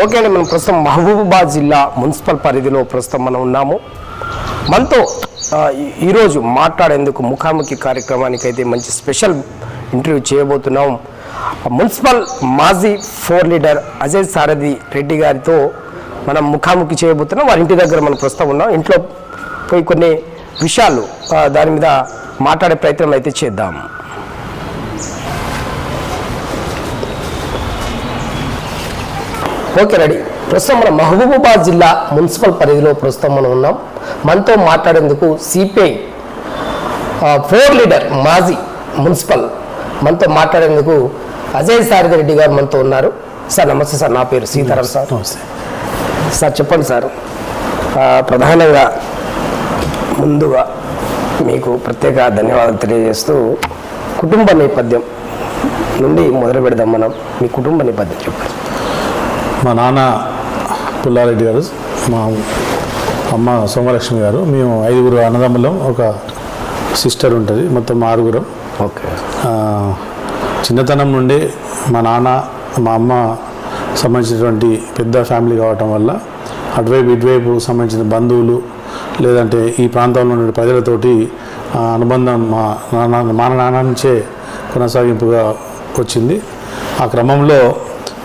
Okay అండి, మనం ప్రస్తుతం మహబూబాబాద్ జిల్లా మున్సిపల్ పరిధిలో ప్రస్తుతం మనం ఉన్నాము. మనతో ఈరోజు మాట్లాడేందుకు ముఖాముఖి కార్యక్రమానికి అయితే మంచి స్పెషల్ ఇంటర్వ్యూ చేయబోతున్నాం. మున్సిపల్ మాజీ 4 లీడర్ అజయ్ సారథి రెడ్డి గారితో మనం ముఖాముఖి చేయబోతున్నాం. వారి ఇంటి దగ్గర మనం ప్రస్తుతం ఉన్నాం. ఇంట్లో పోయి కొన్ని విషయాలు దాని మీద మాట్లాడే ప్రయత్నం అయితే చేద్దాం. Okay ready. ప్రస్తుతం మన మహబూబాబాద్ జిల్లా మున్సిపల్ పరిధిలో ప్రస్తుతం మనం ఉన్నాం. మనతో మాట్లాడేందుకు సిపిఐ 4 లీడర్ మాజీ మున్సిపల్ మనతో మాట్లాడేందుకు అజయ్ సారథి రెడ్డి గారు మనతో ఉన్నారు. సార్ నమస్తే సార్, నా పేరు సీతారాం సార్. నమస్తే సార్. చెప్పండి సార్, ప్రధానంగా ముందుగా మీకు ప్రత్యేక ధన్యవాదాలు తెలియజేస్తూ కుటుంబ నేపథ్యం నుండి మొదలు పెడదాం. మనం మీ కుటుంబ నేపథ్యం చెప్పండి. మా నాన్న పుల్లారెడ్డి గారు, మా అమ్మ సోమలక్ష్మి గారు, మేము 5 అన్నదమ్ములం, ఒక సిస్టర్ ఉంటుంది, మొత్తం 6. ఓకే. చిన్నతనం నుండి మా నాన్న మా అమ్మ సంబంధించినటువంటి పెద్ద ఫ్యామిలీ కావటం వల్ల అటువైపు ఇటువైపు సంబంధించిన బంధువులు లేదంటే ఈ ప్రాంతంలో ఉన్న ప్రజలతోటి అనుబంధం మా నాన్న నుంచే కొనసాగింపుగా వచ్చింది. ఆ క్రమంలో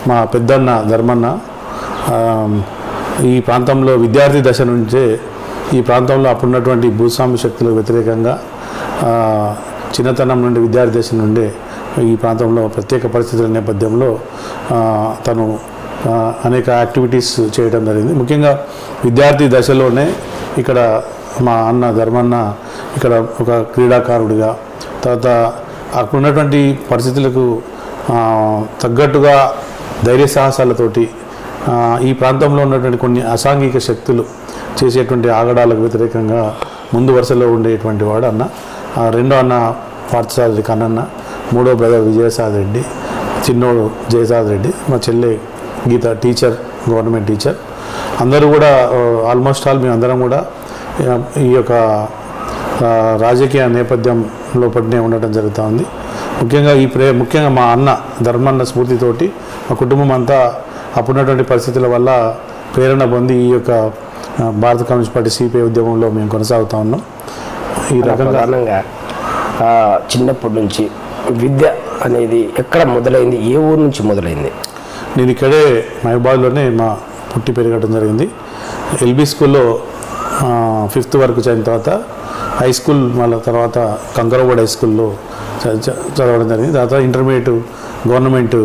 మా పెద్దన్న ధర్మన్న ఈ ప్రాంతంలో విద్యార్థి దశ నుంచే ఈ ప్రాంతంలో అప్పుడున్నటువంటి భూస్వామ్య శక్తులకు వ్యతిరేకంగా చిన్నతనం నుండి విద్యార్థి దశ నుండే ఈ ప్రాంతంలో ప్రత్యేక పరిస్థితుల నేపథ్యంలో తను అనేక యాక్టివిటీస్ చేయడం జరిగింది. ముఖ్యంగా విద్యార్థి దశలోనే ఇక్కడ మా అన్న ధర్మన్న ఇక్కడ ఒక క్రీడాకారుడిగా, తర్వాత అక్కడున్నటువంటి పరిస్థితులకు తగ్గట్టుగా ధైర్య సాహసాలతోటి ఈ ప్రాంతంలో ఉన్నటువంటి కొన్ని అసాంఘిక శక్తులు చేసేటువంటి ఆగడాలకు వ్యతిరేకంగా ముందు వరుసలో ఉండేటువంటి వాడు అన్న. రెండో అన్న పార్థసారథి కన్నన్న, మూడో బ్రదర్ విజయసాద్ రెడ్డి, చిన్నోడు జయసాద్ రెడ్డి, మా చెల్లె గీత టీచర్, గవర్నమెంట్ టీచర్. అందరూ కూడా ఆల్మోస్ట్ ఆల్ మేమందరం కూడా ఈ యొక్క రాజకీయ నేపథ్యం లోపలనే ఉండటం జరుగుతూ ఉంది. ముఖ్యంగా మా అన్న ధర్మన్న స్ఫూర్తితోటి మా కుటుంబం అంతా అప్పుడున్నటువంటి పరిస్థితుల వల్ల ప్రేరణ పొంది ఈ యొక్క భారత కమ్యూనిస్ట్ పార్టీ సిపిఐ ఉద్యమంలో మేము కొనసాగుతూ ఉన్నాం. ఈ రకంగా చిన్నప్పటి నుంచి విద్య అనేది ఎక్కడ మొదలైంది, ఏ ఊరు నుంచి మొదలైంది? నేను ఇక్కడే మహబూబాబాద్లోనే మా పుట్టి పెరగడం జరిగింది. ఎల్బీ స్కూల్లో 5th వరకు చదివిన తర్వాత హై స్కూల్, మళ్ళీ తర్వాత కంకరవాడ హై స్కూల్లో చదవడం జరిగింది. తర్వాత ఇంటర్మీడియట్ గవర్నమెంట్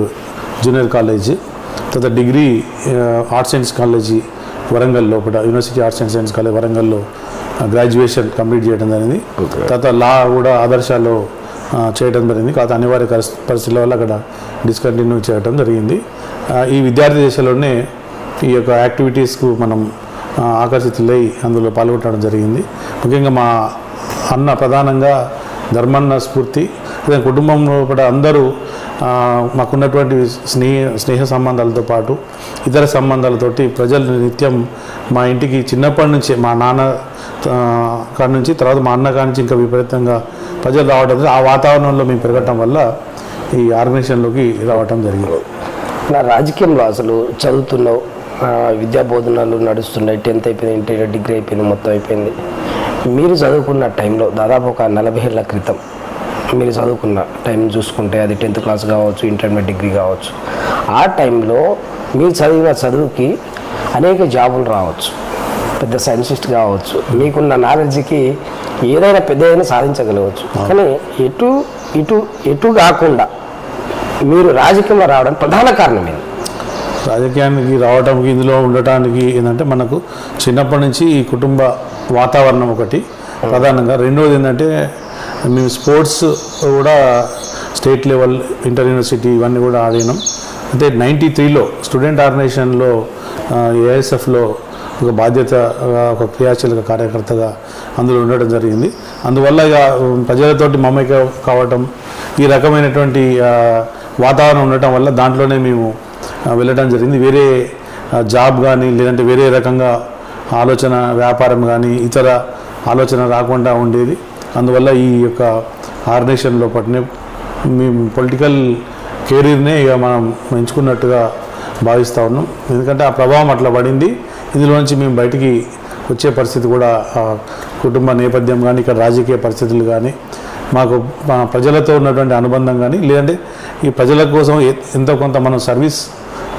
జూనియర్ కాలేజ్, తర్వాత డిగ్రీ ఆర్ట్స్ అండ్ సైన్స్ కాలేజీ వరంగల్ లోపల, university arts and science college వరంగల్లో గ్రాడ్యుయేషన్ కంప్లీట్ చేయడం జరిగింది. తర్వాత లా కూడా ఆదర్శాల్లో చేయడం జరిగింది. కాకపోతే అనివార్య పరిస్థితుల వల్ల అక్కడ డిస్కంటిన్యూ చేయడం జరిగింది. ఈ విద్యార్థి దశలోనే ఈ యొక్క యాక్టివిటీస్కు మనం ఆకర్షితులై అందులో పాల్గొనడం జరిగింది. ముఖ్యంగా మా అన్న ప్రధానంగా ధర్మన్న స్ఫూర్తి, కుటుంబంలో కూడా అందరూ మాకున్నటువంటి స్నేహ సంబంధాలతో పాటు ఇతర సంబంధాలతోటి ప్రజలు నిత్యం మా ఇంటికి చిన్నప్పటి నుంచే మా నాన్న కాడి నుంచి, తర్వాత మా అన్న కాడి నుంచి ఇంకా విపరీతంగా ప్రజలు రావడం, ఆ వాతావరణంలో మేము పెరగటం వల్ల ఈ ఆర్గనైజేషన్లోకి రావటం జరిగింది. నా రాజకీయంలో అసలు చదువుతున్నావు, విద్యా బోధనలు నడుస్తున్నాయి, 10th అయిపోయింది, ఇంటర్ డిగ్రీ అయిపోయింది, మొత్తం అయిపోయింది. మీరు చదువుకున్న టైంలో దాదాపు ఒక 40 ఏళ్ల క్రితం మీరు చదువుకున్న టైం చూసుకుంటే అది 10th క్లాస్ కావచ్చు, ఇంటర్మీడియట్ డిగ్రీ కావచ్చు, ఆ టైంలో మీరు చదివిన చదువుకి అనేక జాబులు రావచ్చు, పెద్ద సైంటిస్ట్ కావచ్చు, మీకున్న నాలెడ్జ్కి ఏదైనా పెద్దదైనా సాధించగలవచ్చు. కానీ ఎటు కాకుండా మీరు రాజకీయంలో రావడం ప్రధాన కారణం ఏంటి? రాజకీయానికి రావడానికి, ఇందులో ఉండటానికి ఏంటంటే మనకు చిన్నప్పటి నుంచి ఈ కుటుంబ వాతావరణం ఒకటి ప్రధానంగా. రెండవది ఏంటంటే మేము స్పోర్ట్స్ కూడా స్టేట్ లెవెల్, ఇంటర్ యూనివర్సిటీ ఇవన్నీ కూడా ఆడినాం. అంటే 93లో స్టూడెంట్ ఆర్గనైజేషన్లో ఏఎస్ఎఫ్లో ఒక బాధ్యత, ఒక క్రియాశీలక కార్యకర్తగా అందులో ఉండడం జరిగింది. అందువల్ల ఇక ప్రజలతోటి మమేక కావటం, ఈ రకమైనటువంటి వాతావరణం ఉండటం వల్ల దాంట్లోనే మేము వెళ్ళడం జరిగింది. వేరే జాబ్ కానీ లేదంటే వేరే రకంగా ఆలోచన, వ్యాపారం కానీ ఇతర ఆలోచన రాకుండా ఉండేది. అందువల్ల ఈ యొక్క ఆర్గనైజేషన్ లోపలనే మేము పొలిటికల్ కెరీర్నే ఇక మనం ఎంచుకున్నట్టుగా భావిస్తూ ఉన్నాం. ఎందుకంటే ఆ ప్రభావం అట్లా పడింది. ఇందులోంచి మేము బయటికి వచ్చే పరిస్థితి కూడా కుటుంబ నేపథ్యం కానీ ఇక్కడ రాజకీయ పరిస్థితులు కానీ మాకు ప్రజలతో ఉన్నటువంటి అనుబంధం కానీ లేదంటే ఈ ప్రజల కోసం ఎంతో కొంత మనం సర్వీస్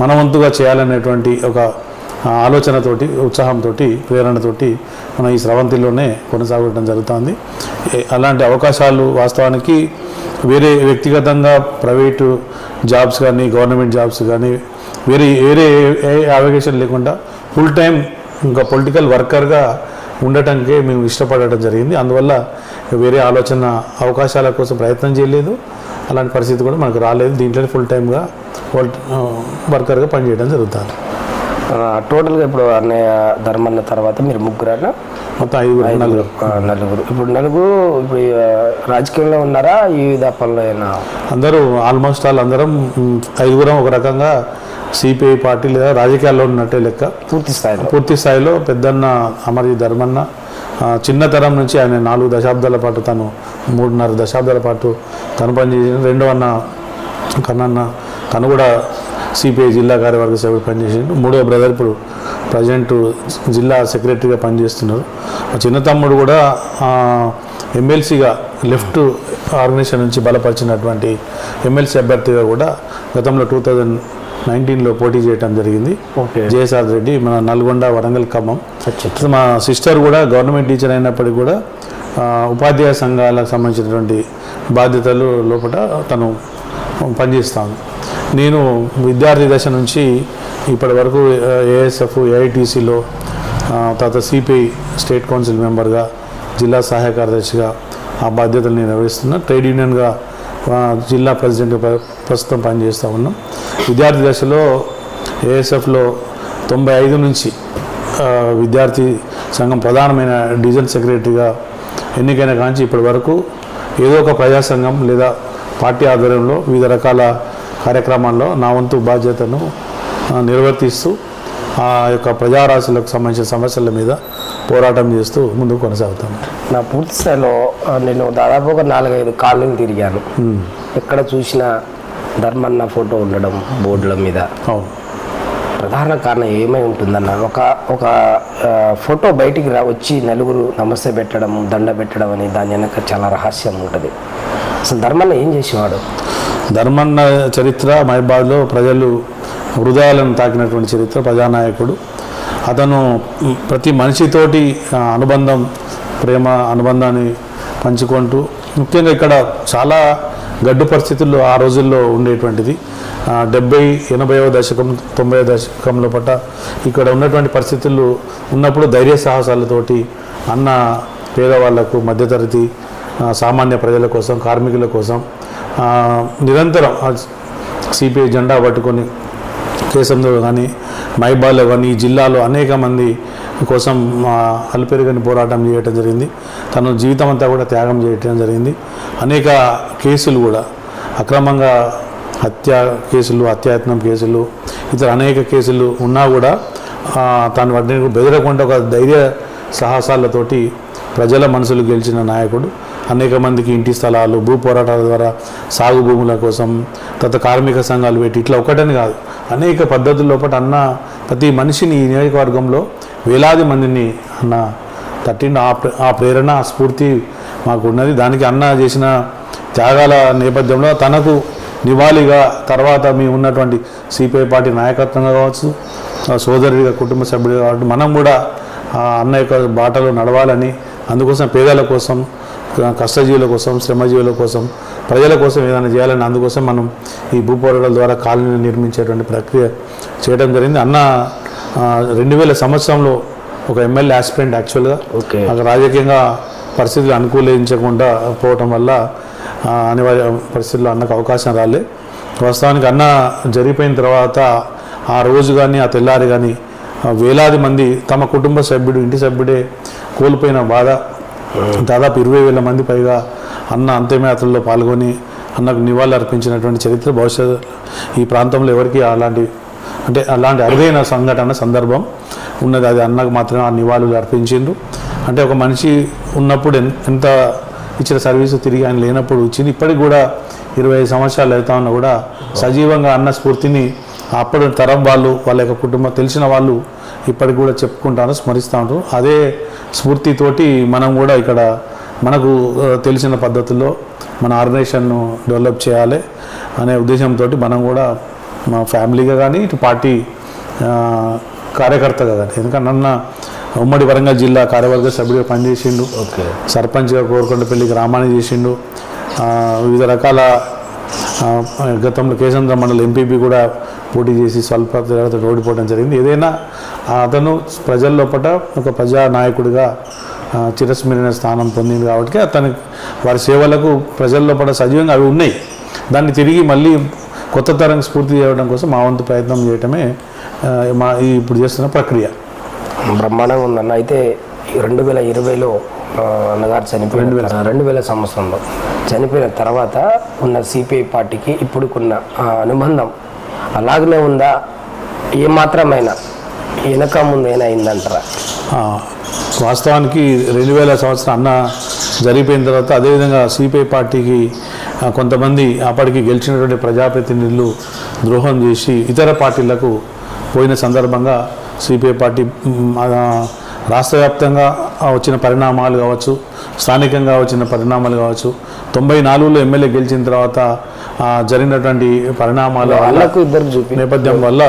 మన వంతుగా చేయాలనేటువంటి ఒక ఆలోచనతోటి ఉత్సాహంతో ప్రేరణతోటి మనం ఈ స్రవంతిలోనే కొనసాగడం జరుగుతుంది. అలాంటి అవకాశాలు వాస్తవానికి వేరే వ్యక్తిగతంగా ప్రైవేటు జాబ్స్ కానీ గవర్నమెంట్ జాబ్స్ కానీ వేరే ఏ అవకాశం లేకుండా ఫుల్ టైం ఇంకా పొలిటికల్ వర్కర్గా ఉండటానికే మేము ఇష్టపడటం జరిగింది. అందువల్ల వేరే ఆలోచన అవకాశాల కోసం ప్రయత్నం చేయలేదు. అలాంటి పరిస్థితి కూడా మనకు రాలేదు. దీంట్లో ఫుల్ టైమ్గా వర్కర్గా పనిచేయడం జరుగుతుంది. టోటల్గా ఇప్పుడు అన్నయ్య ధర్మన్న తర్వాత మీరు ముగ్గురు మొత్తం నలుగురు ఇప్పుడు రాజకీయంలో ఉన్నారా ఈ వివిధ పనులు అయినా? అందరూ ఆల్మోస్ట్ అందరం 5 ఒక రకంగా సిపిఐ పార్టీ లేదా రాజకీయాల్లో ఉన్నట్టే లెక్క. పూర్తి స్థాయిలో పెద్దన్న అమర్జీ ధర్మన్న చిన్నతరం నుంచి ఆయన 4 దశాబ్దాల పాటు తను 3.5 దశాబ్దాల పాటు తను పనిచేసిన. రెండో అన్న కన్నన్న తను కూడా సిపిఐ జిల్లా కార్యవర్గ సభ్యుడు పనిచేసిండు. మూడో బ్రదర్ ఇప్పుడు ప్రజెంట్ జిల్లా సెక్రటరీగా పనిచేస్తున్నారు. చిన్న తమ్ముడు కూడా ఎమ్మెల్సీగా లెఫ్ట్ ఆర్గనైజేషన్ నుంచి బలపరిచినటువంటి ఎమ్మెల్సీ అభ్యర్థిగా కూడా గతంలో 2019లో పోటీ చేయడం జరిగింది. జయసాద్ రెడ్డి మన నల్గొండ వరంగల్ ఖమ్మం. మా సిస్టర్ కూడా గవర్నమెంట్ టీచర్ అయినప్పటికీ కూడా ఉపాధ్యాయ సంఘాలకు సంబంధించినటువంటి బాధ్యతలు లోపల తను పనిచేస్తాను. నేను విద్యార్థి దశ నుంచి ఇప్పటి వరకు ఏఎస్ఎఫ్ ఏఐటీసీలో తర్వాత సిపిఐ స్టేట్ కౌన్సిల్ మెంబర్గా జిల్లా సహాయ కార్యదర్శిగా ఆ బాధ్యతలు నేను నిర్వహిస్తున్నా. ట్రేడ్ యూనియన్గా జిల్లా ప్రెసిడెంట్గా ప్రస్తుతం పనిచేస్తూ ఉన్నాం. విద్యార్థి దశలో ఏఎస్ఎఫ్లో 95 నుంచి విద్యార్థి సంఘం ప్రధానమైన డివిజన్ సెక్రటరీగా ఎన్నికైన కాంచి ఇప్పటి వరకు ఏదో ఒక ప్రజా సంఘం లేదా పార్టీ ఆధ్వర్యంలో వివిధ రకాల కార్యక్రమాల్లో నా వంతు బాధ్యతను నిర్వర్తిస్తూ ఆ యొక్క ప్రజారాశులకు సంబంధించిన సమస్యల మీద పోరాటం చేస్తూ ముందుకు కొనసాగుతాను. నా పూర్తి స్థాయిలో నేను దాదాపు ఒక 4-5 కాలనీలు తిరిగాను. ఎక్కడ చూసినా ధర్మన్న ఫోటో ఉండడం బోర్డుల మీద. అవును, ప్రధాన కారణం ఏమై ఉంటుందన్న? ఒక ఫోటో బయటికి వచ్చి నలుగురు నమస్తే పెట్టడం దండ పెట్టడం అని దాని వెనక చాలా రహస్యం ఉంటుంది. అసలు ధర్మన్న ఏం చేసేవాడు? ధర్మన్న చరిత్ర మహబాద్లో ప్రజలు హృదయాలను తాకినటువంటి చరిత్ర. ప్రజానాయకుడు. అతను ప్రతి మనిషితోటి ప్రేమ అనుబంధాన్ని పంచుకుంటూ ముఖ్యంగా ఇక్కడ చాలా గడ్డు పరిస్థితుల్లో ఆ రోజుల్లో ఉండేటువంటిది. 70-80వ దశకం 90వ దశకంలో పట్ట ఇక్కడ ఉన్నటువంటి పరిస్థితులు ఉన్నప్పుడు ధైర్య సాహసాలతోటి అన్న పేదవాళ్లకు మధ్యతరగతి సామాన్య ప్రజల కోసం కార్మికుల కోసం నిరంతరం సిపిఐ జెండా పట్టుకొని కేశంలో కానీ మహబాద్లో కానీ ఈ జిల్లాలో అనేక మంది కోసం అల్పెరుగని పోరాటం చేయటం జరిగింది. తన జీవితం అంతా కూడా త్యాగం చేయటం జరిగింది. అనేక కేసులు కూడా అక్రమంగా హత్య కేసులు, హత్యాయత్నం కేసులు, ఇతర అనేక కేసులు ఉన్నా కూడా తాను వాటిని బెదరకుండా ఒక ధైర్య సాహసాలతోటి ప్రజల మనసులు గెలిచిన నాయకుడు. అనేక మందికి ఇంటి స్థలాలు, భూ పోరాటాల ద్వారా సాగు భూముల కోసం తర్వాత కార్మిక సంఘాలు పెట్టి ఇట్లా ఒకటని కాదు అనేక పద్ధతుల లోపల అన్న ప్రతి మనిషిని ఈ నియోజకవర్గంలో వేలాది మందిని అన్న తట్టిండు. ఆ ప్రేరణ ఆ స్ఫూర్తి మాకు ఉన్నది. దానికి అన్న చేసిన త్యాగాల నేపథ్యంలో తనకు నివాళిగా తర్వాత మేము ఉన్నటువంటి సిపిఐ పార్టీ నాయకత్వంగా కావచ్చు, సోదరుడిగా కుటుంబ సభ్యుడిగా కావచ్చు మనం కూడా అన్న యొక్క బాటలో నడవాలని, అందుకోసం పేదల కోసం, కష్టజీవుల కోసం, శ్రమజీవుల కోసం, ప్రజల కోసం ఏదైనా చేయాలని అందుకోసం మనం ఈ భూ పోరాటాల ద్వారా కాలనీలు నిర్మించేటువంటి ప్రక్రియ చేయడం జరిగింది. అన్న 2000 సంవత్సరంలో ఒక ఎమ్మెల్యే ఆస్పిరెంట్ యాక్చువల్గా అక్కడ రాజకీయంగా పరిస్థితులు అనుకూలించకుండా పోవటం వల్ల అనివార్య పరిస్థితుల్లో అన్నకు అవకాశం రాలే. వాస్తవానికి అన్న జరిగిపోయిన తర్వాత ఆ రోజు కానీ ఆ తెల్లారి కానీ వేలాది మంది తమ కుటుంబ సభ్యుడు, ఇంటి సభ్యుడే కోల్పోయిన బాధ దాదాపు 20,000 మంది పైగా అన్న అంత్యయాత్రల్లో పాల్గొని అన్నకు నివాళులు అర్పించినటువంటి చరిత్ర బహుశా ఈ ప్రాంతంలో ఎవరికి అలాంటి అరుదైన సందర్భం ఉన్నది. అది అన్నకు మాత్రమే ఆ నివాళులు అర్పించిండ్రు. అంటే ఒక మనిషి ఉన్నప్పుడు ఎంత ఇచ్చిన సర్వీసు తిరిగి ఆయన లేనప్పుడు ఇచ్చింది. ఇప్పటికి కూడా 25 సంవత్సరాలు అవుతా ఉన్నా కూడా సజీవంగా అన్న స్ఫూర్తిని అప్పుడు తరం వాళ్ళు వాళ్ళ యొక్క కుటుంబం తెలిసిన వాళ్ళు ఇప్పటికి కూడా చెప్పుకుంటాను, స్మరిస్తూ ఉంటారు. అదే స్ఫూర్తితోటి మనం కూడా ఇక్కడ మనకు తెలిసిన పద్ధతుల్లో మన ఆర్గనైజేషన్ను డెవలప్ చేయాలి అనే ఉద్దేశంతో మనం కూడా మా ఫ్యామిలీగా కానీ ఇటు పార్టీ కార్యకర్తగా కానీ, ఎందుకంటే నన్న ఉమ్మడి వరంగల్ జిల్లా కార్యవర్గ సభ్యుడిగా పనిచేసిండు, సర్పంచ్గా కోరుకొండపల్లి గ్రామాన్ని చేసిండు, వివిధ రకాల గతంలో కేసంద్ర మండలి ఎంపీపీ కూడా పోటీ చేసి స్వల్ప తేడాతో ఓడిపోవడం జరిగింది. ఏదైనా అతను ప్రజల లోపల ఒక ప్రజానాయకుడిగా చిరస్మరణ స్థానం పొందింది కాబట్టి అతనికి వారి సేవలకు ప్రజల లోపల సజీవంగా అవి ఉన్నాయి. దాన్ని తిరిగి మళ్ళీ కొత్త తరం స్ఫూర్తి చేయడం కోసం మా వంతు ప్రయత్నం చేయటమే మా ఇప్పుడు చేస్తున్న ప్రక్రియ. బ్రహ్మాండంగా ఉందన్న. అయితే 2020లో అన్నగారు చనిపోయిన 2000 సంవత్సరంలో చనిపోయిన తర్వాత ఉన్న సిపిఐ పార్టీకి ఇప్పుడుకున్న అనుబంధం అలాగనే ఉందా? ఏమాత్రమైనా వెనక ముందైనా అయిందంటారా? వాస్తవానికి 2000 సంవత్సరం అన్న జరిగిపోయిన తర్వాత అదేవిధంగా సిపిఐ పార్టీకి కొంతమంది అప్పటికి గెలిచినటువంటి ప్రజాప్రతినిధులు ద్రోహం చేసి ఇతర పార్టీలకు పోయిన సందర్భంగా సిపిఐ పార్టీ రాష్ట్ర వ్యాప్తంగా వచ్చిన పరిణామాలు కావచ్చు, స్థానికంగా వచ్చిన పరిణామాలు కావచ్చు, 94లో ఎమ్మెల్యే గెలిచిన తర్వాత జరిగినటువంటి పరిణామాల నేపథ్యం వల్ల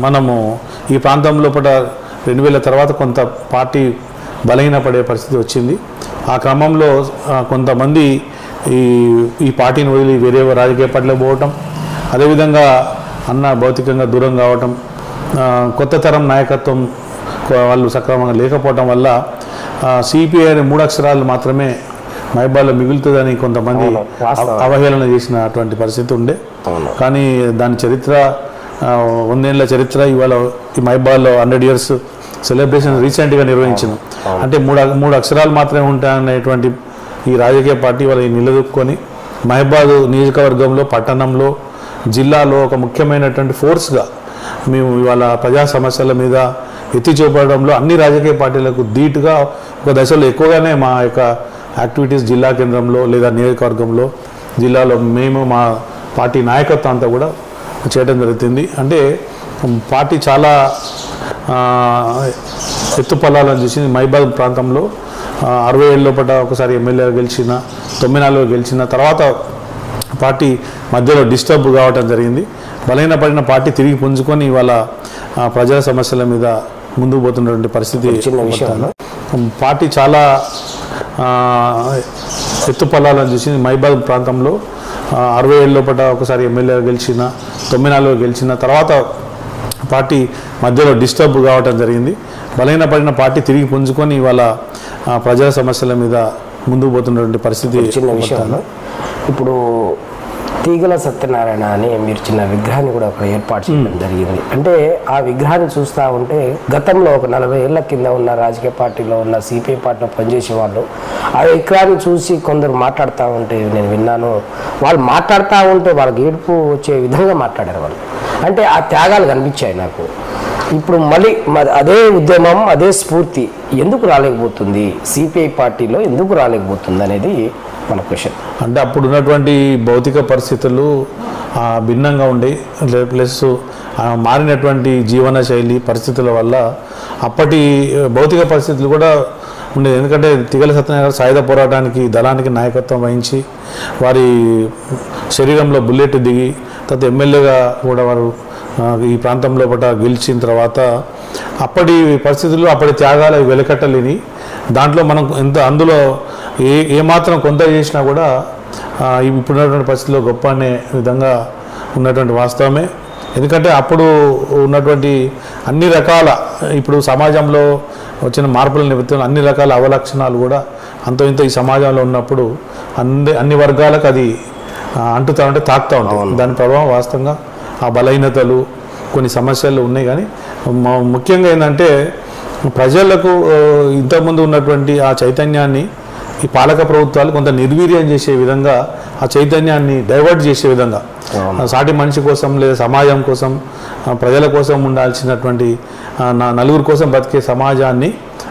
మనము ఈ ప్రాంతం లోపల 2000 తర్వాత కొంత పార్టీ బలహీనపడే పరిస్థితి వచ్చింది. ఆ క్రమంలో కొంతమంది ఈ పార్టీని వదిలి వేరే రాజకీయ పార్టీలకు పోవటం, అదేవిధంగా అన్న భౌతికంగా దూరం కావటం, కొత్త తరం నాయకత్వం వాళ్ళు సక్రమంగా లేకపోవటం వల్ల సిపిఐ అనే 3 అక్షరాలు మాత్రమే మహబాద్లో మిగులుతుందని కొంతమంది అవహేళన చేసినటువంటి పరిస్థితి ఉండే. కానీ దాని చరిత్ర 100 ఏళ్ల చరిత్ర ఇవాళ ఈ మహబాద్లో 100 years సెలబ్రేషన్ రీసెంట్గా నిర్వహించాను. అంటే మూడు అక్షరాలు మాత్రమే ఉంటాయనేటువంటి ఈ రాజకీయ పార్టీ వాళ్ళు నిలదొక్కుని మహబాద్ నియోజకవర్గంలో, పట్టణంలో, జిల్లాలో ఒక ముఖ్యమైనటువంటి ఫోర్స్గా మేము ఇవాళ ప్రజా సమస్యల మీద ఎత్తి చూపడంలో అన్ని రాజకీయ పార్టీలకు ధీటుగా ఒక దశలో ఎక్కువగానే మా యొక్క యాక్టివిటీస్ జిల్లా కేంద్రంలో లేదా నియోజకవర్గంలో, జిల్లాలో మేము మా పార్టీ నాయకత్వం అంతా కూడా చేయడం జరుగుతుంది. అంటే పార్టీ చాలా ఎత్తుపల్లాలని చూసింది. మహబాద్ ప్రాంతంలో 60 ఏళ్ళ లోపల ఒకసారి ఎమ్మెల్యే గెలిచిన, 94లో గెలిచిన తర్వాత పార్టీ మధ్యలో డిస్టర్బ్ కావటం జరిగింది. బలహీనపడిన పార్టీ తిరిగి పుంజుకొని ఇవాళ ప్రజా సమస్యల మీద ముందుకు పోతున్నటువంటి పరిస్థితి. పార్టీ చాలా ఎత్తుపల్లాలని చూసింది. మహబాద్ ప్రాంతంలో 60 ఏళ్ళ లోపల ఒకసారి ఎమ్మెల్యే గెలిచిన, 94లో గెలిచిన తర్వాత పార్టీ మధ్యలో డిస్టర్బ్ కావటం జరిగింది. బలహీనపడిన పార్టీ తిరిగి పుంజుకొని ఇవాళ ప్రజా సమస్యల మీద ముందుకు పోతున్నటువంటి పరిస్థితి. చిన్న విషయం, ఇప్పుడు తీగల సత్యనారాయణ అని మీరు చిన్న విగ్రహాన్ని కూడా అక్కడ ఏర్పాటు చేయడం జరిగింది. అంటే ఆ విగ్రహాన్ని చూస్తూ ఉంటే గతంలో ఒక 40 ఏళ్ల కింద ఉన్న రాజకీయ పార్టీలో ఉన్న సిపిఐ పార్టీలో పనిచేసే వాళ్ళు ఆ విగ్రహాన్ని చూసి కొందరు మాట్లాడుతూ ఉంటే నేను విన్నాను. వాళ్ళు మాట్లాడుతూ ఉంటే వాళ్ళకి ఏడుపు వచ్చే విధంగా మాట్లాడారు వాళ్ళు. అంటే ఆ త్యాగాలు కనిపించాయి నాకు. ఇప్పుడు మళ్ళీ అదే ఉద్యమం, అదే స్ఫూర్తి ఎందుకు రాలేకపోతుంది సిపిఐ పార్టీలో, ఎందుకు రాలేకపోతుంది అనేది మన క్వశ్చన్. అంటే అప్పుడు ఉన్నటువంటి భౌతిక పరిస్థితులు భిన్నంగా ఉండే, ప్లస్ మారినటువంటి జీవన శైలి పరిస్థితుల వల్ల అప్పటి భౌతిక పరిస్థితులు కూడా ఉండేది. ఎందుకంటే తీగల సత్యనారాయణ గారు సాయుధ పోరాటానికి దళానికి నాయకత్వం వహించి వారి శరీరంలో బుల్లెట్ దిగి తర్వాత ఎమ్మెల్యేగా కూడా వారు ఈ ప్రాంతంలో పట గెలిచిన తర్వాత అప్పటి పరిస్థితుల్లో అప్పటి త్యాగాలు వెలకట్టలేని దాంట్లో మనం అందులో ఏమాత్రం కొంత చేసినా కూడా ఇప్పుడున్నటువంటి పరిస్థితుల్లో గొప్ప అనే విధంగా ఉన్నటువంటి వాస్తవమే. ఎందుకంటే అప్పుడు ఉన్నటువంటి అన్ని రకాల ఇప్పుడు సమాజంలో వచ్చిన మార్పుల నిమిత్తం అన్ని రకాల అవలక్షణాలు కూడా అంతో ఇంత ఈ సమాజంలో ఉన్నప్పుడు అన్ని వర్గాలకు అది అంటుతూ ఉంటే తాకుతూ ఉంటుంది. దాని ప్రభావం వాస్తవంగా ఆ బలహీనతలు కొన్ని సమస్యలు ఉన్నాయి. కానీ ముఖ్యంగా ఏంటంటే ప్రజలకు ఇంతకుముందు ఉన్నటువంటి ఆ చైతన్యాన్ని ఈ పాలక ప్రభుత్వాలు కొంత నిర్వీర్యం చేసే విధంగా, ఆ చైతన్యాన్ని డైవర్ట్ చేసే విధంగా సాటి మనిషి కోసం లేదా సమాజం కోసం, ప్రజల కోసం ఉండాల్సినటువంటి నలుగురు కోసం బతికే సమాజాన్ని,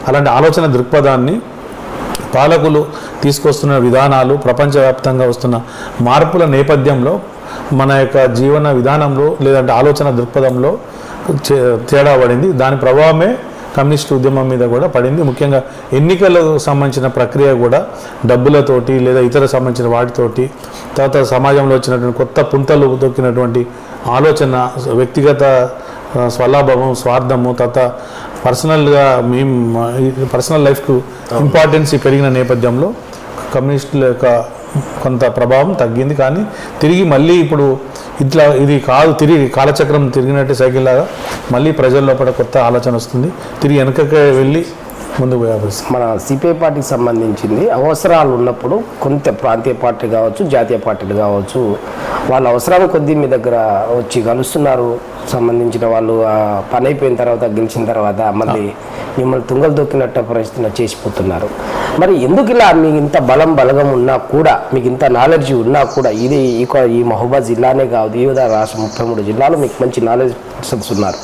అలాంటి ఆలోచన దృక్పథాన్ని పాలకులు తీసుకొస్తున్న విధానాలు, ప్రపంచవ్యాప్తంగా వస్తున్న మార్పుల నేపథ్యంలో మన యొక్క జీవన విధానంలో లేదంటే ఆలోచన దృక్పథంలో తేడా పడింది. దాని ప్రభావమే కమ్యూనిస్ట్ ఉద్యమం మీద కూడా పడింది. ముఖ్యంగా ఎన్నికలకు సంబంధించిన ప్రక్రియ కూడా డబ్బులతోటి లేదా ఇతర సంబంధించిన వాటితోటి, తర్వాత సమాజంలో వచ్చినటువంటి కొత్త పుంతలు దొక్కినటువంటి ఆలోచన, వ్యక్తిగత స్వలాభము, స్వార్థము, తర్వాత పర్సనల్ లైఫ్కు ఇంపార్టెన్స్ పెరిగిన నేపథ్యంలో కమ్యూనిస్టుల యొక్క కొంత ప్రభావం తగ్గింది. కానీ తిరిగి మళ్ళీ ఇప్పుడు ఇది కాదు, తిరిగి కాలచక్రం తిరిగినట్టు సైకిల్ లాగా మళ్ళీ ప్రజల లోపల కొత్త ఆలోచన వస్తుంది, తిరిగి వెనకకి వెళ్ళి ముందుకు పోయే పరిస్థితి. మన సిపిఐ పార్టీకి సంబంధించింది అవసరాలు ఉన్నప్పుడు కొంత ప్రాంతీయ పార్టీ కావచ్చు, జాతీయ పార్టీలు కావచ్చు, వాళ్ళ అవసరాల కొద్దీ మీ దగ్గర వచ్చి కలుస్తున్నారు. సంబంధించిన వాళ్ళు పని అయిపోయిన తర్వాత, గెలిచిన తర్వాత మళ్ళీ మిమ్మల్ని తుంగలు దొక్కినట్టు పరిస్థితిని చేసిపోతున్నారు. మరి ఎందుకు ఇలా మీకు ఇంత బలగం ఉన్నా కూడా, మీకు ఇంత నాలెడ్జ్ ఉన్నా కూడా, ఇది ఈ మహబూబాద్ జిల్లానే కాదు, వివిధ రాష్ట్ర 33 జిల్లాలో మీకు మంచి నాలెడ్జ్ పర్సన్స్ ఉన్నారు.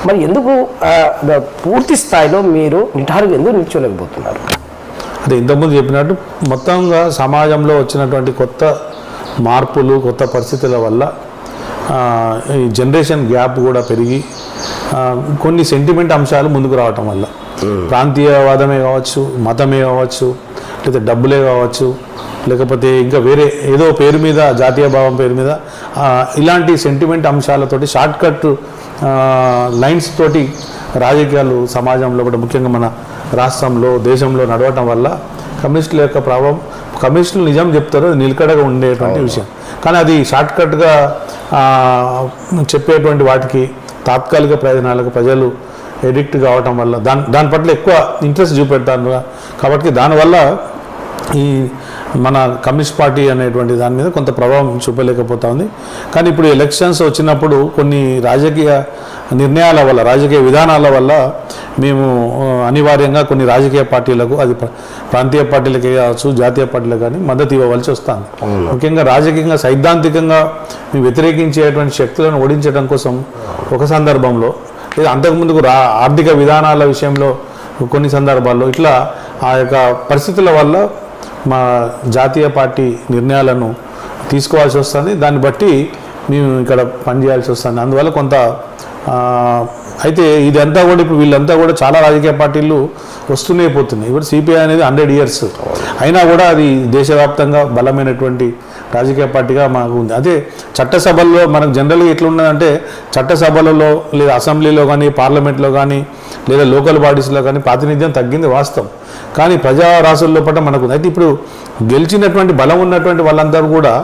మరి ఎందుకు పూర్తి స్థాయిలో మీరు నిటారుగా ఎందుకు నిల్చోలేకపోతున్నారు? అంటే ఇంతకుముందు చెప్పినట్టు మొత్తంగా సమాజంలో వచ్చినటువంటి కొత్త మార్పులు, కొత్త పరిస్థితుల వల్ల ఈ జనరేషన్ గ్యాప్ కూడా పెరిగి కొన్ని సెంటిమెంట్ అంశాలు ముందుకు రావటం వల్ల, ప్రాంతీయవాదమే కావచ్చు, మతమే కావచ్చు, లేదా డబ్బులే కావచ్చు, లేకపోతే ఇంకా వేరే ఏదో పేరు మీద, జాతీయ భావం పేరు మీద ఇలాంటి సెంటిమెంట్ అంశాలతోటి, షార్ట్ కట్ లైన్స్ తోటి రాజకీయాలు సమాజంలో కూడా ముఖ్యంగా మన రాష్ట్రంలో, దేశంలో నడవటం వల్ల కమ్యూనిస్టుల యొక్క ప్రభావం, కమ్యూనిస్టులు నిజం చెప్తారు, అది నిలకడగా ఉండేటువంటి విషయం. కానీ అది షార్ట్ కట్గా చెప్పేటువంటి వాటికి తాత్కాలిక ప్రయోజనాలకు ప్రజలు ఎడిక్ట్ కావటం వల్ల దాని పట్ల ఎక్కువ ఇంట్రెస్ట్ చూపెడతారు. కాబట్టి దానివల్ల ఈ మన కమ్యూనిస్ట్ పార్టీ అనేటువంటి దాని మీద కొంత ప్రభావం చూపలేకపోతా ఉంది. కానీ ఇప్పుడు ఎలక్షన్స్ వచ్చినప్పుడు కొన్ని రాజకీయ నిర్ణయాల వల్ల, రాజకీయ విధానాల వల్ల మేము అనివార్యంగా కొన్ని రాజకీయ పార్టీలకు, అది ప్రాంతీయ పార్టీలకే కావచ్చు, జాతీయ పార్టీలకు కానీ మద్దతు ఇవ్వవలసి వస్తుంది. ముఖ్యంగా రాజకీయంగా, సైద్ధాంతికంగా మేము వ్యతిరేకించేటువంటి శక్తులను ఓడించడం కోసం ఒక సందర్భంలో, లేదా అంతకుముందుకు ఆర్థిక విధానాల విషయంలో కొన్ని సందర్భాల్లో ఇట్లా ఆ యొక్క పరిస్థితుల వల్ల మా జాతీయ పార్టీ నిర్ణయాలను తీసుకోవాల్సి వస్తుంది. దాన్ని బట్టి మేము ఇక్కడ పనిచేయాల్సి వస్తుంది. అందువల్ల కొంత అయితే ఇదంతా కూడా ఇప్పుడు వీళ్ళంతా కూడా చాలా రాజకీయ పార్టీలు వస్తూనే పోతున్నాయి. ఇప్పుడు సిపిఐ అనేది 100 years అయినా కూడా అది దేశవ్యాప్తంగా బలమైనటువంటి రాజకీయ పార్టీగా మాకు ఉంది. అదే చట్టసభల్లో మనకు జనరల్గా ఎట్లున్నదంటే, చట్టసభలలో లేదా అసెంబ్లీలో కానీ, పార్లమెంట్లో కానీ, లేదా లోకల్ బాడీస్లో కానీ ప్రాతినిధ్యం తగ్గింది వాస్తవం. కానీ ప్రజా రాసుల లోపల మనకు ఉంది. అయితే ఇప్పుడు గెలిచినటువంటి బలం ఉన్నటువంటి వాళ్ళందరూ కూడా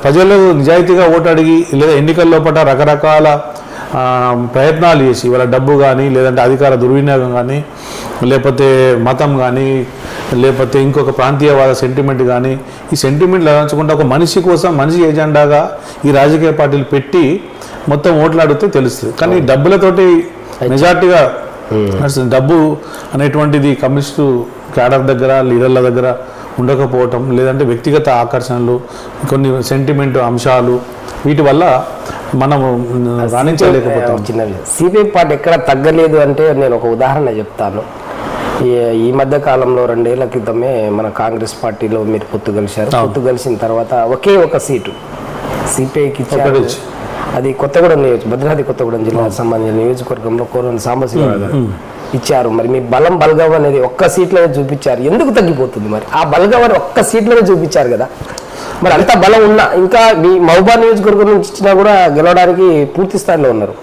ప్రజలు నిజాయితీగా ఓటు అడిగి, లేదా ఎన్నికల లోపల రకరకాల ప్రయత్నాలు చేసి, వాళ్ళ డబ్బు కానీ, లేదంటే అధికార దుర్వినియోగం కానీ, లేకపోతే మతం కానీ, లేకపోతే ఇంకొక ప్రాంతీయవాద సెంటిమెంట్ కానీ, ఈ సెంటిమెంట్లు అలంచకుండా ఒక మనిషి కోసం, మనిషి ఎజెండాగా ఈ రాజకీయ పార్టీలు పెట్టి మొత్తం ఓట్లు అడిగితే తెలుస్తుంది. కానీ డబ్బులతోటి మెజార్టీగా డబ్బు అనేటువంటిది కమ్యూనిస్టు క్యాడర్ దగ్గర, లీడర్ల దగ్గర ఉండకపోవటం, లేదంటే వ్యక్తిగత ఆకర్షణలు, కొన్ని సెంటిమెంట్ అంశాలు, వీటి వల్ల మనము రాణించలేకపోతాం. చిన్న సిపిఐ పార్టీ ఎక్కడ తగ్గలేదు అంటే నేను ఒక ఉదాహరణ చెప్తాను. ఈ మధ్య కాలంలో 2 ఏళ్ల క్రితమే మన కాంగ్రెస్ పార్టీలో మీరు పొత్తు కలిశారు. పొత్తు కలిసిన తర్వాత ఒకే ఒక సీటు సిపిఐకి ఇచ్చారు. అది కొత్తగూడెం భద్రాద్రి కొత్తగూడెం జిల్లాకు సంబంధించిన నియోజకవర్గంలో కోరని సాంబశివరావు గారు ఇచ్చారు. మరి మీ బలగం అనేది ఒక్క సీట్లోనే చూపించారు. ఎందుకు తగ్గిపోతుంది? మరి ఆ బలగం అని ఒక్క సీట్లోనే చూపించారు కదా. మరి అంత బలం ఉన్నా ఇంకా మీ మహబూబాద్ నియోజకవర్గం నుంచి ఇచ్చినా కూడా గెలవడానికి పూర్తి స్థాయిలో ఉన్నారు,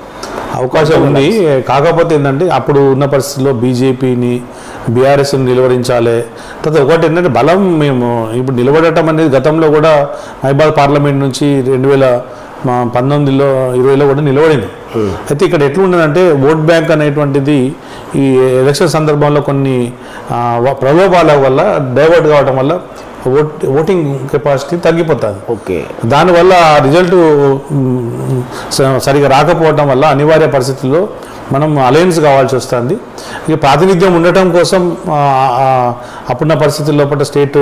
అవకాశం ఉంది. కాకపోతే ఏంటంటే అప్పుడు ఉన్న పరిస్థితుల్లో బీజేపీని, బీఆర్ఎస్ని నిలువరించాలి. తర్వాత ఒకటి ఏంటంటే బలం, మేము ఇప్పుడు నిలబడటం అనేది గతంలో కూడా మహబూబాద్ పార్లమెంట్ నుంచి 2019లో 20లో కూడా నిలబడింది. అయితే ఇక్కడ ఎట్లుండదంటే ఓట్ బ్యాంక్ అనేటువంటిది ఈ ఎలక్షన్ సందర్భంలో కొన్ని ప్రలోభాల వల్ల డైవర్ట్ కావడం వల్ల ఓటింగ్ కెపాసిటీ తగ్గిపోతుంది. ఓకే, దానివల్ల రిజల్ట్ సరిగా రాకపోవడం వల్ల అనివార్య పరిస్థితుల్లో మనం అలయన్స్ కావాల్సి వస్తుంది. ఇక ప్రాతినిధ్యం ఉండటం కోసం అప్పుడున్న పరిస్థితుల్లో స్టేట్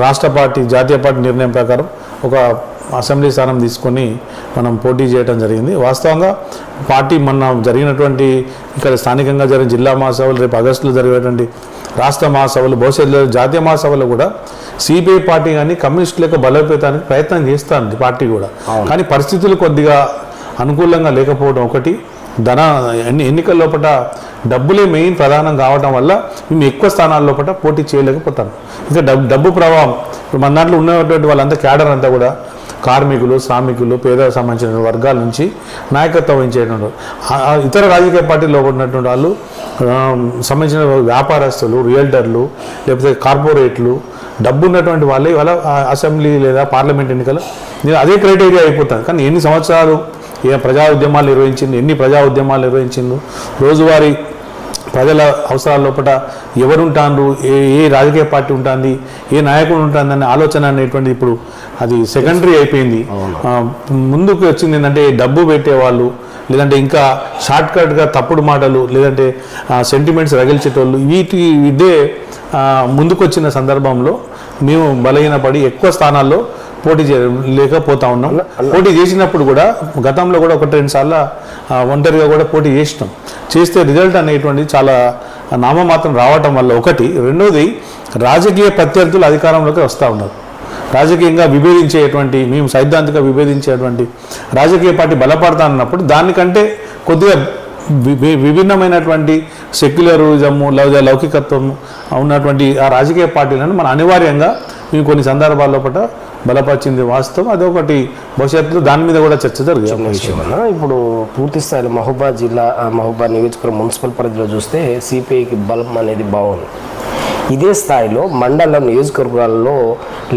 రాష్ట్ర పార్టీ, జాతీయ పార్టీ నిర్ణయం ప్రకారం ఒక అసెంబ్లీ స్థానం తీసుకొని మనం పోటీ చేయడం జరిగింది. వాస్తవంగా పార్టీ మొన్న జరిగినటువంటి ఇక్కడ స్థానికంగా జరిగిన జిల్లా మహాసభలు, రేపు ఆగస్టులో జరిగేటువంటి రాష్ట్ర మహాసభలు, భవిష్యత్తులో జాతీయ మహాసభలో కూడా సిపిఐ పార్టీ కానీ కమ్యూనిస్టులకు బలోపేతానికి ప్రయత్నం చేస్తుంది పార్టీ కూడా. కానీ పరిస్థితులు కొద్దిగా అనుకూలంగా లేకపోవడం ఒకటి, ఎన్నికల లోపల డబ్బులే మెయిన్ ప్రధానం కావడం వల్ల మేము ఎక్కువ స్థానాల లోపల పోటీ చేయలేకపోతాం. ఇంకా డబ్బు ప్రభావం ఇప్పుడు మన దాంట్లో ఉన్నటువంటి వాళ్ళంతా క్యాడర్ అంతా కూడా కార్మికులు, శ్రామికులు, పేదలకు సంబంధించిన వర్గాల నుంచి నాయకత్వం వహించేటువంటి ఇతర రాజకీయ పార్టీలో ఉన్నటువంటి వాళ్ళు సంబంధించిన వ్యాపారస్తులు, రియల్టర్లు, లేకపోతే కార్పొరేట్లు, డబ్బు ఉన్నటువంటి వాళ్ళే వాళ్ళ అసెంబ్లీ లేదా పార్లమెంట్ ఎన్నికలు అదే క్రైటీరియా అయిపోతుంది. కానీ ఎన్ని సంవత్సరాలు ప్రజా ఉద్యమాలు నిర్వహించింది, ఎన్ని ప్రజా ఉద్యమాలు నిర్వహించింది, రోజువారీ ప్రజల అవసరాల లోపల ఎవరుంటారు, ఏ రాజకీయ పార్టీ ఉంటుంది, ఏ నాయకుడు ఉంటుంది అనే ఆలోచన అనేటువంటి ఇప్పుడు అది సెకండరీ అయిపోయింది. ముందుకు వచ్చింది ఏంటంటే డబ్బు పెట్టేవాళ్ళు, లేదంటే ఇంకా షార్ట్కట్గా తప్పుడు మాటలు, లేదంటే సెంటిమెంట్స్ రగిల్చేటోళ్ళు, ఇదే ముందుకు వచ్చిన సందర్భంలో మేము బలహీనపడి ఎక్కువ స్థానాల్లో పోటీ లేకపోతా ఉన్నాం. పోటీ చేసినప్పుడు కూడా గతంలో కూడా 1-2 సార్లు ఒంటరిగా కూడా పోటీ చేస్తే రిజల్ట్ అనేటువంటిది చాలా నామమాత్రం రావటం వల్ల ఒకటి. రెండోది, రాజకీయ ప్రత్యర్థులు అధికారంలోకి వస్తూ ఉన్నారు. రాజకీయంగా విభేదించేటువంటి, మేము సైద్ధాంతిక విభేదించేటువంటి రాజకీయ పార్టీ బలపడతానన్నప్పుడు దానికంటే కొద్దిగా విభిన్నమైనటువంటి సెక్యులరిజము, లౌకికత్వం ఉన్నటువంటి ఆ రాజకీయ పార్టీలను మన అనివార్యంగా మేము కొన్ని సందర్భాల్లో పట్ల బలపరిచింది వాస్తవం. అదొకటి భవిష్యత్తులో దాని మీద కూడా చర్చ జరిగింది. ఇప్పుడు పూర్తి స్థాయిలో మహబూబాద్ నియోజకవర్గం మున్సిపల్ పరిధిలో చూస్తే సిపిఐకి బలం అనేది బాగుంది. ఇదే స్థాయిలో మండలం, నియోజకవర్గాల్లో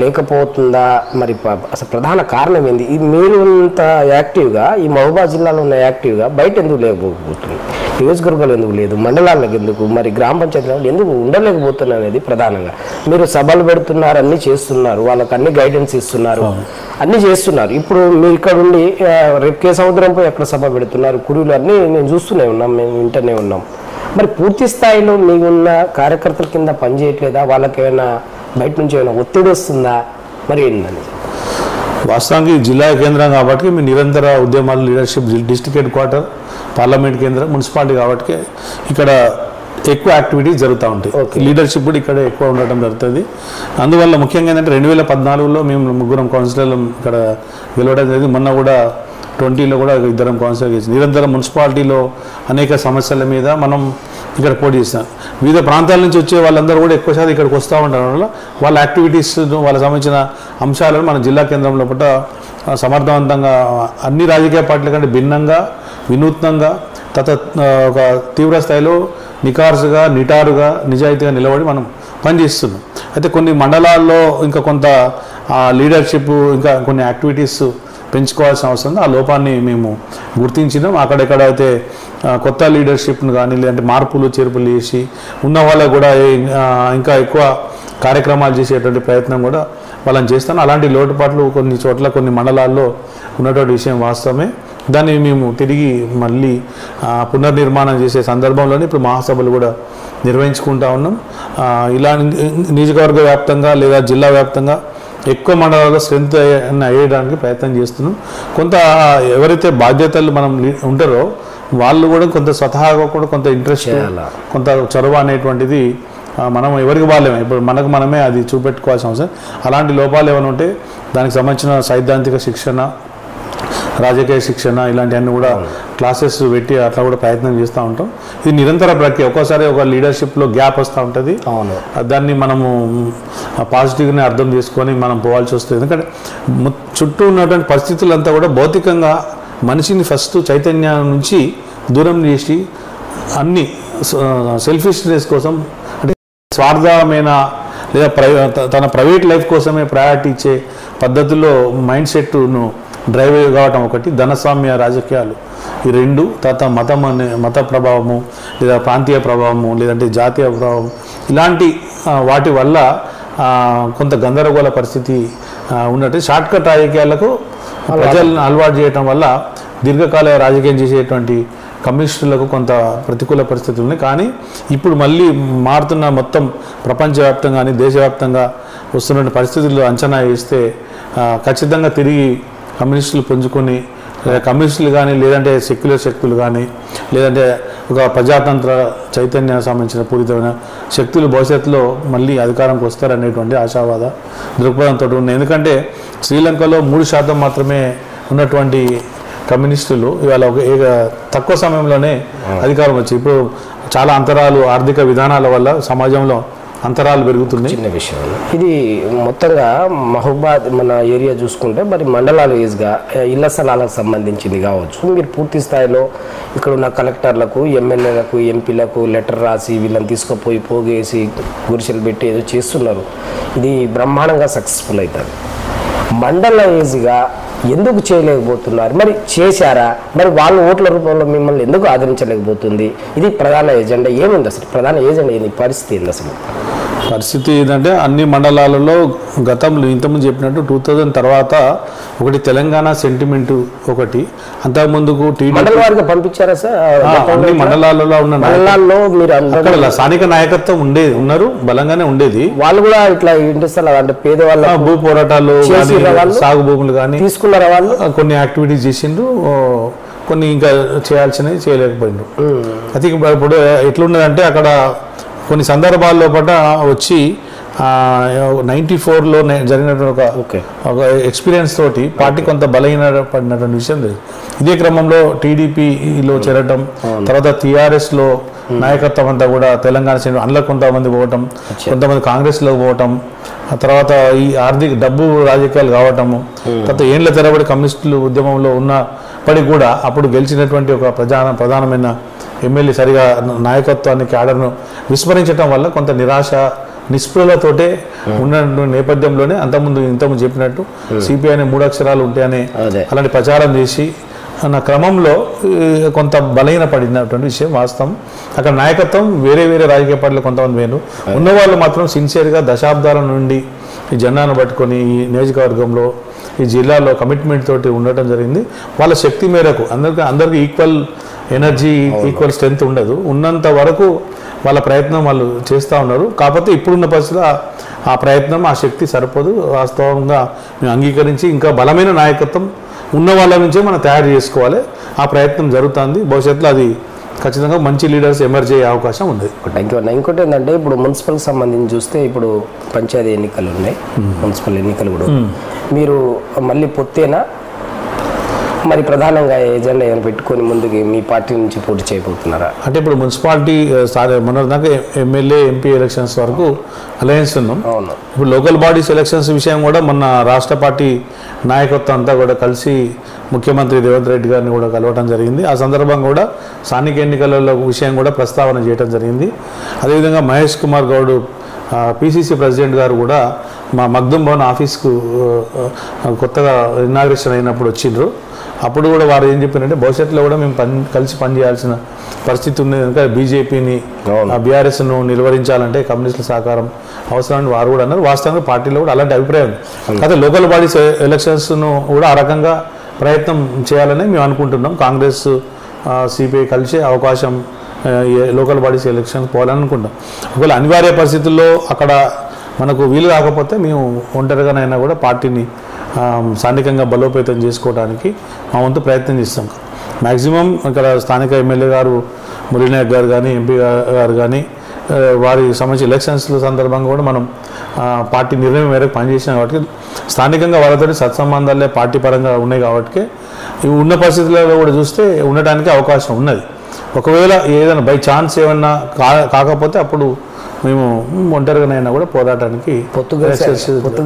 లేకపోతుందా? మరి అసలు ప్రధాన కారణం ఏంది? ఇది మీరు ఇంత యాక్టివ్గా ఈ మహబూబాద్ జిల్లాలో ఉన్న యాక్టివ్గా బయట ఎందుకు లేకపోతుంది? నియోజకవర్గాలు ఎందుకు లేదు? మండలాలకు ఎందుకు? మరి గ్రామ పంచాయతీలు ఎందుకు ఉండలేకపోతున్నారు అనేది ప్రధానంగా. మీరు సభలు పెడుతున్నారు, అన్నీ చేస్తున్నారు, వాళ్ళకి అన్ని గైడెన్స్ ఇస్తున్నారు, అన్నీ చేస్తున్నారు. ఇప్పుడు మీరు ఇక్కడ ఉండి రేపు కే సముద్రంపై ఎక్కడ సభ పెడుతున్నారు, కురువులు అన్నీ నేను చూస్తూనే ఉన్నాం, మేము వింటూనే ఉన్నాం. మరి పూర్తి స్థాయిలో మీకున్న కార్యకర్తల కింద పనిచేయట్లేదా? వాళ్ళకి ఏమైనా బయట నుంచి ఏమైనా ఒత్తిడి వస్తుందా? మరి ఏంటని వాస్తవానికి జిల్లా కేంద్రం కాబట్టి మీ నిరంతర ఉద్యమాలు, leadership, district head quarter, parliament కేంద్రం, మున్సిపాలిటీ కాబట్టి ఇక్కడ ఎక్కువ యాక్టివిటీస్ జరుగుతూ ఉంటాయి. లీడర్షిప్ కూడా ఇక్కడ ఎక్కువ ఉండటం జరుగుతుంది. అందువల్ల ముఖ్యంగా ఏంటంటే 2014లో మేము 3 కౌన్సిలర్లు ఇక్కడ గెలవడం జరిగింది. మొన్న కూడా 2020లో కూడా 2 కౌన్సిలర్ చేసి నిరంతరం మున్సిపాలిటీలో అనేక సమస్యల మీద మనం ఇక్కడ పోటీ చేస్తాం. వివిధ ప్రాంతాల నుంచి వచ్చే వాళ్ళందరూ కూడా ఎక్కువ శాతం ఇక్కడికి వస్తూ ఉండడం వల్ల వాళ్ళ యాక్టివిటీస్, వాళ్ళకి సంబంధించిన అంశాలను మన జిల్లా కేంద్రంలో పూట సమర్థవంతంగా అన్ని రాజకీయ పార్టీల కంటే భిన్నంగా, వినూత్నంగా, ఒక తీవ్ర స్థాయిలో నికార్సుగా, నిటారుగా, నిజాయితీగా నిలబడి మనం పనిచేస్తున్నాం. అయితే కొన్ని మండలాల్లో ఇంకా కొంత లీడర్షిప్, ఇంకా కొన్ని యాక్టివిటీస్ పెంచుకోవాల్సిన అవసరం ఉంది. ఆ లోపాన్ని మేము గుర్తించినాం. అక్కడెక్కడైతే కొత్త లీడర్షిప్ను కానీ, లేదంటే మార్పులు చేర్పులు చేసి ఉన్న వాళ్ళకు కూడా ఇంకా ఎక్కువ కార్యక్రమాలు చేసేటువంటి ప్రయత్నం కూడా వాళ్ళని చేస్తాను. అలాంటి లోటుపాట్లు కొన్ని చోట్ల, కొన్ని మండలాల్లో ఉన్నటువంటి విషయం వాస్తవమే. దాన్ని మేము తిరిగి మళ్ళీ పునర్నిర్మాణం చేసే సందర్భంలోనే ఇప్పుడు మహాసభలు కూడా నిర్వహించుకుంటా ఉన్నాం. ఇలా నియోజకవర్గ వ్యాప్తంగా లేదా జిల్లా వ్యాప్తంగా ఎక్కువ మండలాల్లో స్ట్రెంత్ అయ్యడానికి ప్రయత్నం చేస్తున్నాం. కొంత ఎవరైతే బాధ్యతలు మనం ఉంటారో వాళ్ళు కూడా కొంత స్వతహాగా కూడా కొంత ఇంట్రెస్ట్, కొంత చొరవ అనేటువంటిది మనం ఎవరికి వాళ్ళమే, ఇప్పుడు మనకు మనమే అది చూపెట్టుకోవాల్సిన అవసరం. అలాంటి లోపాలు ఏమైనా ఉంటే దానికి సంబంధించిన సైద్ధాంతిక శిక్షణ, రాజకీయ శిక్షణ ఇలాంటివన్నీ కూడా క్లాసెస్ పెట్టి అట్లా కూడా ప్రయత్నం చేస్తూ ఉంటాం. ఇది నిరంతర ప్రక్రియ. ఒక్కోసారి ఒక లీడర్షిప్లో గ్యాప్ వస్తూ ఉంటుంది. దాన్ని మనము పాజిటివ్గానే అర్థం చేసుకొని మనం పోవాల్సి వస్తుంది. ఎందుకంటే చుట్టూ ఉన్నటువంటి పరిస్థితులంతా కూడా భౌతికంగా మనిషిని ఫస్ట్ చైతన్యం నుంచి దూరం చేసి అన్ని సెల్ఫిష్నెస్ కోసం, అంటే స్వార్థమైన లేదా తన ప్రైవేట్ లైఫ్ కోసమే ప్రయారిటీ ఇచ్చే పద్ధతుల్లో మైండ్ సెట్ను డ్రైవ్ కావటం ఒకటి, ధనస్వామ్య రాజకీయాలు ఈ 2, తర్వాత మత ప్రభావము లేదా ప్రాంతీయ ప్రభావము లేదంటే జాతీయ ప్రభావం, ఇలాంటి వాటి వల్ల కొంత గందరగోళ పరిస్థితి ఉన్నట్టు షార్ట్కట్ రాజకీయాలకు ప్రజలను అలవాటు చేయటం వల్ల దీర్ఘకాల రాజకీయం చేసేటువంటి కమ్యూనిస్టులకు కొంత ప్రతికూల పరిస్థితులు ఉన్నాయి. కానీ ఇప్పుడు మళ్ళీ మారుతున్న మొత్తం ప్రపంచవ్యాప్తంగా కానీ దేశవ్యాప్తంగా వస్తున్న పరిస్థితుల్లో అంచనా వేస్తే ఖచ్చితంగా తిరిగి కమ్యూనిస్టులు పుంజుకొని, కమ్యూనిస్టులు కానీ లేదంటే సెక్యులర్ శక్తులు కానీ లేదంటే ఒక ప్రజాతంత్ర చైతన్యానికి సంబంధించిన పూరితమైన శక్తులు భవిష్యత్తులో మళ్ళీ అధికారంకి వస్తారనేటువంటి ఆశావాద దృక్పథంతో ఉన్నాయి. ఎందుకంటే శ్రీలంకలో 3% మాత్రమే ఉన్నటువంటి కమ్యూనిస్టులు ఇవాళ తక్కువ సమయంలోనే అధికారం వచ్చి ఇప్పుడు చాలా అంతరాలు ఆర్థిక విధానాల వల్ల సమాజంలో అంతరాలు పెరుగుతున్నాయి. చిన్న విషయం ఇది. మొత్తంగా మహబూబాద్ మన ఏరియా చూసుకుంటే మరి మండలాలు వేస్గా ఇళ్ల స్థలాలకు సంబంధించింది కావచ్చు. మీరు పూర్తి స్థాయిలో ఇక్కడ ఉన్న కలెక్టర్లకు, ఎమ్మెల్యేలకు, ఎంపీలకు లెటర్ రాసి వీళ్ళని తీసుకుపోయి పోగేసి గురిసెలు పెట్టి ఏదో చేస్తున్నారు. ఇది బ్రహ్మాండంగా సక్సెస్ఫుల్ అవుతుంది. మండల వేస్గా ఎందుకు చేయలేకపోతున్నారు? మరి చేశారా? మరి వాళ్ళ ఓట్ల రూపంలో మిమ్మల్ని ఎందుకు ఆదరించలేకపోతుంది? ఇది ప్రధాన ఎజెండా ఏముంది అసలు? ప్రధాన ఎజెండా ఏంది? పరిస్థితి ఏంది అసలు? పరిస్థితి ఏంటంటే అన్ని మండలాలలో గతంలో ఇంతకుముందు చెప్పినట్టు 2000 తర్వాత ఒకటి తెలంగాణ సెంటిమెంటు, ఒకటి అంతకుముందుకు మండల వారికి పంపించారా సార్? అన్ని మండలాలలో ఉన్న మండలాల్లో మీరు అక్కడ స్థానిక నాయకత్వం ఉన్నారు, బలంగానే ఉండేది. వాళ్ళు కూడా ఇట్లా ఇంటిస్తారు అంటే పేదవాళ్ళ భూ పోరాటాలు, సాగు భూములు కానీ తీసుకున్నారా? వాళ్ళు కొన్ని యాక్టివిటీస్ చేసిండ్రు, కొన్ని ఇంకా చేయాల్సినవి చేయలేకపోయిండ్రు. అయితే ఇప్పుడు ఎట్లున్నదంటే అక్కడ కొన్ని సందర్భాల్లో పట్ల వచ్చి 94లో జరిగినటువంటి ఒక ఎక్స్పీరియన్స్ తోటి పార్టీ కొంత బలహీన పడినటువంటి విషయం లేదు. ఇదే క్రమంలో టీడీపీలో చేరటం, తర్వాత టీఆర్ఎస్లో నాయకత్వం అంతా కూడా తెలంగాణ అందులో కొంతమంది పోవటం, కొంతమంది కాంగ్రెస్లో పోవటం, ఆ తర్వాత ఈ ఆర్థిక డబ్బు రాజకీయాలు కావటము, తర్వాత ఏళ్ల తరబడి కమ్యూనిస్టులు ఉద్యమంలో ఉన్నప్పటికీ కూడా అప్పుడు గెలిచినటువంటి ఒక ప్రధానమైన ఎమ్మెల్యే సరిగా నాయకత్వాన్ని క్యాడర్ను విస్మరించడం వల్ల కొంత నిరాశ నిస్పృహలతోటే ఉన్న నేపథ్యంలోనే ఇంతకుముందు చెప్పినట్టు సిపిఐ అనే 3 అక్షరాలు ఉంటాయని అలాంటి ప్రచారం చేసి అన్న క్రమంలో కొంత బలహీన పడినటువంటి విషయం వాస్తవం. అక్కడ నాయకత్వం వేరే రాజకీయ పార్టీలు కొంతమంది వేరు, ఉన్నవాళ్ళు మాత్రం సిన్సియర్గా దశాబ్దాల నుండి ఈ జెండాను పట్టుకొని ఈ నియోజకవర్గంలో ఈ జిల్లాలో కమిట్మెంట్ తోటి ఉండటం జరిగింది. వాళ్ళ శక్తి మేరకు అందరికీ ఈక్వల్ ఎనర్జీ, ఈక్వల్ స్ట్రెంత్ ఉండదు. ఉన్నంత వరకు వాళ్ళ ప్రయత్నం వాళ్ళు చేస్తూ ఉన్నారు. కాకపోతే ఇప్పుడున్న పరిస్థితిలో ఆ ప్రయత్నం, ఆ శక్తి సరిపోదు. వాస్తవంగా మేము అంగీకరించి ఇంకా బలమైన నాయకత్వం ఉన్న వాళ్ళ నుంచే మనం తయారు చేసుకోవాలి. ఆ ప్రయత్నం జరుగుతుంది. భవిష్యత్తులో అది ఖచ్చితంగా మంచి లీడర్స్ ఎమర్జ్ అయ్యే అవకాశం ఉంది. ఇంకోటి ఏంటంటే ఇప్పుడు మున్సిపల్కి సంబంధించి చూస్తే ఇప్పుడు పంచాయతీ ఎన్నికలు ఉన్నాయి, మున్సిపల్ ఎన్నికలు కూడా. మీరు మళ్ళీ పొత్తేనా మరి ప్రధానంగా ఎజెండా ఏమైనా పెట్టుకొని ముందుకి మీ పార్టీ నుంచి పోటీ చేయబోతున్నారా? అంటే ఇప్పుడు మున్సిపాలిటీ మొన్నటిదాకా ఎమ్మెల్యే ఎంపీ ఎలక్షన్స్ వరకు అలయన్స్ ఉన్నాం. అవును. ఇప్పుడు లోకల్ బాడీస్ ఎలక్షన్స్ విషయం కూడా మొన్న రాష్ట్ర పార్టీ నాయకత్వం అంతా కూడా కలిసి ముఖ్యమంత్రి రేవంత్ రెడ్డి గారిని కూడా కలవడం జరిగింది. ఆ సందర్భంగా కూడా స్థానిక ఎన్నికల విషయం కూడా ప్రస్తావన చేయడం జరిగింది. అదేవిధంగా మహేష్ కుమార్ గౌడ్ పిసిసి ప్రెసిడెంట్ గారు కూడా మా మగ్దుం భవన్ ఆఫీస్కు కొత్తగా ఇనాగ్రేషన్ అయినప్పుడు వచ్చిండ్రు. అప్పుడు కూడా వారు ఏం చెప్పారంటే భవిష్యత్తులో కూడా మేము కలిసి పనిచేయాల్సిన పరిస్థితి ఉంది, కనుక బీజేపీని బీఆర్ఎస్ను నిలువరించాలంటే కమ్యూనిస్టుల సహకారం అవసరమని వారు కూడా అన్నారు. వాస్తవంగా పార్టీలో కూడా అలాంటి అభిప్రాయం. అయితే లోకల్ బాడీస్ ఎలక్షన్స్ను కూడా ఆ రకంగా ప్రయత్నం చేయాలని మేము అనుకుంటున్నాం. కాంగ్రెస్ సిపిఐ కలిసే అవకాశం లోకల్ బాడీస్ ఎలక్షన్ పోవాలని అనుకుంటాం. ఒకవేళ అనివార్య పరిస్థితుల్లో అక్కడ మనకు వీలు కాకపోతే మేము ఒంటరిగానైనా కూడా పార్టీని స్థానికంగా బలోపేతం చేసుకోవడానికి మా వంతు ప్రయత్నం చేస్తాం. మ్యాక్సిమం ఇక్కడ స్థానిక ఎమ్మెల్యే గారు మురళీనాయక్ గారు కానీ, ఎంపీ గారు కానీ వారి సంబంధించి ఎలక్షన్స్ సందర్భంగా కూడా మనం పార్టీ నిర్ణయం మేరకు పనిచేసినాం కాబట్టి స్థానికంగా వాళ్ళతో సత్సంబంధాలే పార్టీ పరంగా ఉన్నాయి కాబట్టి ఇవి ఉన్న పరిస్థితులలో కూడా చూస్తే ఉండటానికి అవకాశం ఉన్నది. ఒకవేళ ఏదైనా బై ఛాన్స్ ఏమన్నా కాకపోతే అప్పుడు మేము ఒంటరిగానైనా కూడా పోరాటానికి పొత్తు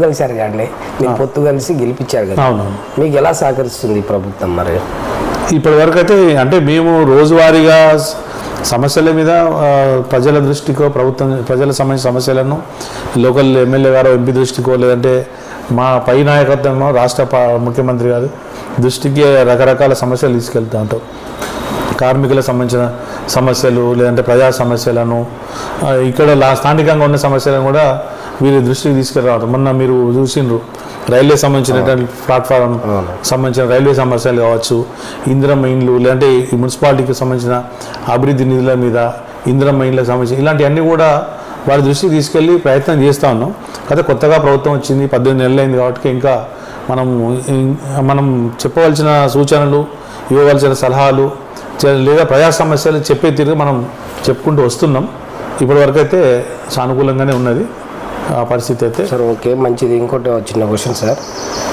కలిసారు కానీ మీరు పొత్తు కలిసి గెలిపించారు కదా. అవునవును. మీకు ఎలా సహకరిస్తుంది ప్రభుత్వం? మరి ఇప్పటి వరకు అయితే అంటే మేము రోజువారీగా సమస్యల మీద ప్రజల దృష్టికో ప్రజల సంబంధించిన సమస్యలను లోకల్ ఎమ్మెల్యే గారు ఎంపీ దృష్టికో లేదంటే మా పై నాయకత్వం రాష్ట్ర ముఖ్యమంత్రి గారు దృష్టికి రకరకాల సమస్యలు తీసుకెళ్తూ ఉంటాం. కార్మికులకు సంబంధించిన సమస్యలు లేదంటే ప్రజా సమస్యలను ఇక్కడ స్థానికంగా ఉన్న సమస్యలను కూడా వీరి దృష్టికి తీసుకెళ్ళి మొన్న మీరు చూసిండ్రు రైల్వే సంబంధించినటువంటి ప్లాట్ఫారం సంబంధించిన రైల్వే సమస్యలు కావచ్చు, ఇందిరమ్మ ఇండ్లు లేదంటే ఈ మున్సిపాలిటీకి సంబంధించిన అభివృద్ధి నిధుల మీద ఇందిరమ్మ ఇండ్లకు సంబంధించి ఇలాంటివన్నీ కూడా వారి దృష్టికి తీసుకెళ్ళి ప్రయత్నం చేస్తూ ఉన్నాం. అయితే కొత్తగా ప్రభుత్వం వచ్చింది, 18 నెలలు అయింది కాబట్టి ఇంకా మనం చెప్పవలసిన సూచనలు, ఇవ్వవలసిన సలహాలు లేదా ప్రజా సమస్యలు చెప్పే తీరుగా మనం చెప్పుకుంటూ వస్తున్నాం. ఇప్పటివరకు అయితే సానుకూలంగానే ఉన్నది ఆ పరిస్థితి అయితే. సార్ ఓకే, మంచిది. ఇంకోటి చిన్న క్వశ్చన్ సార్,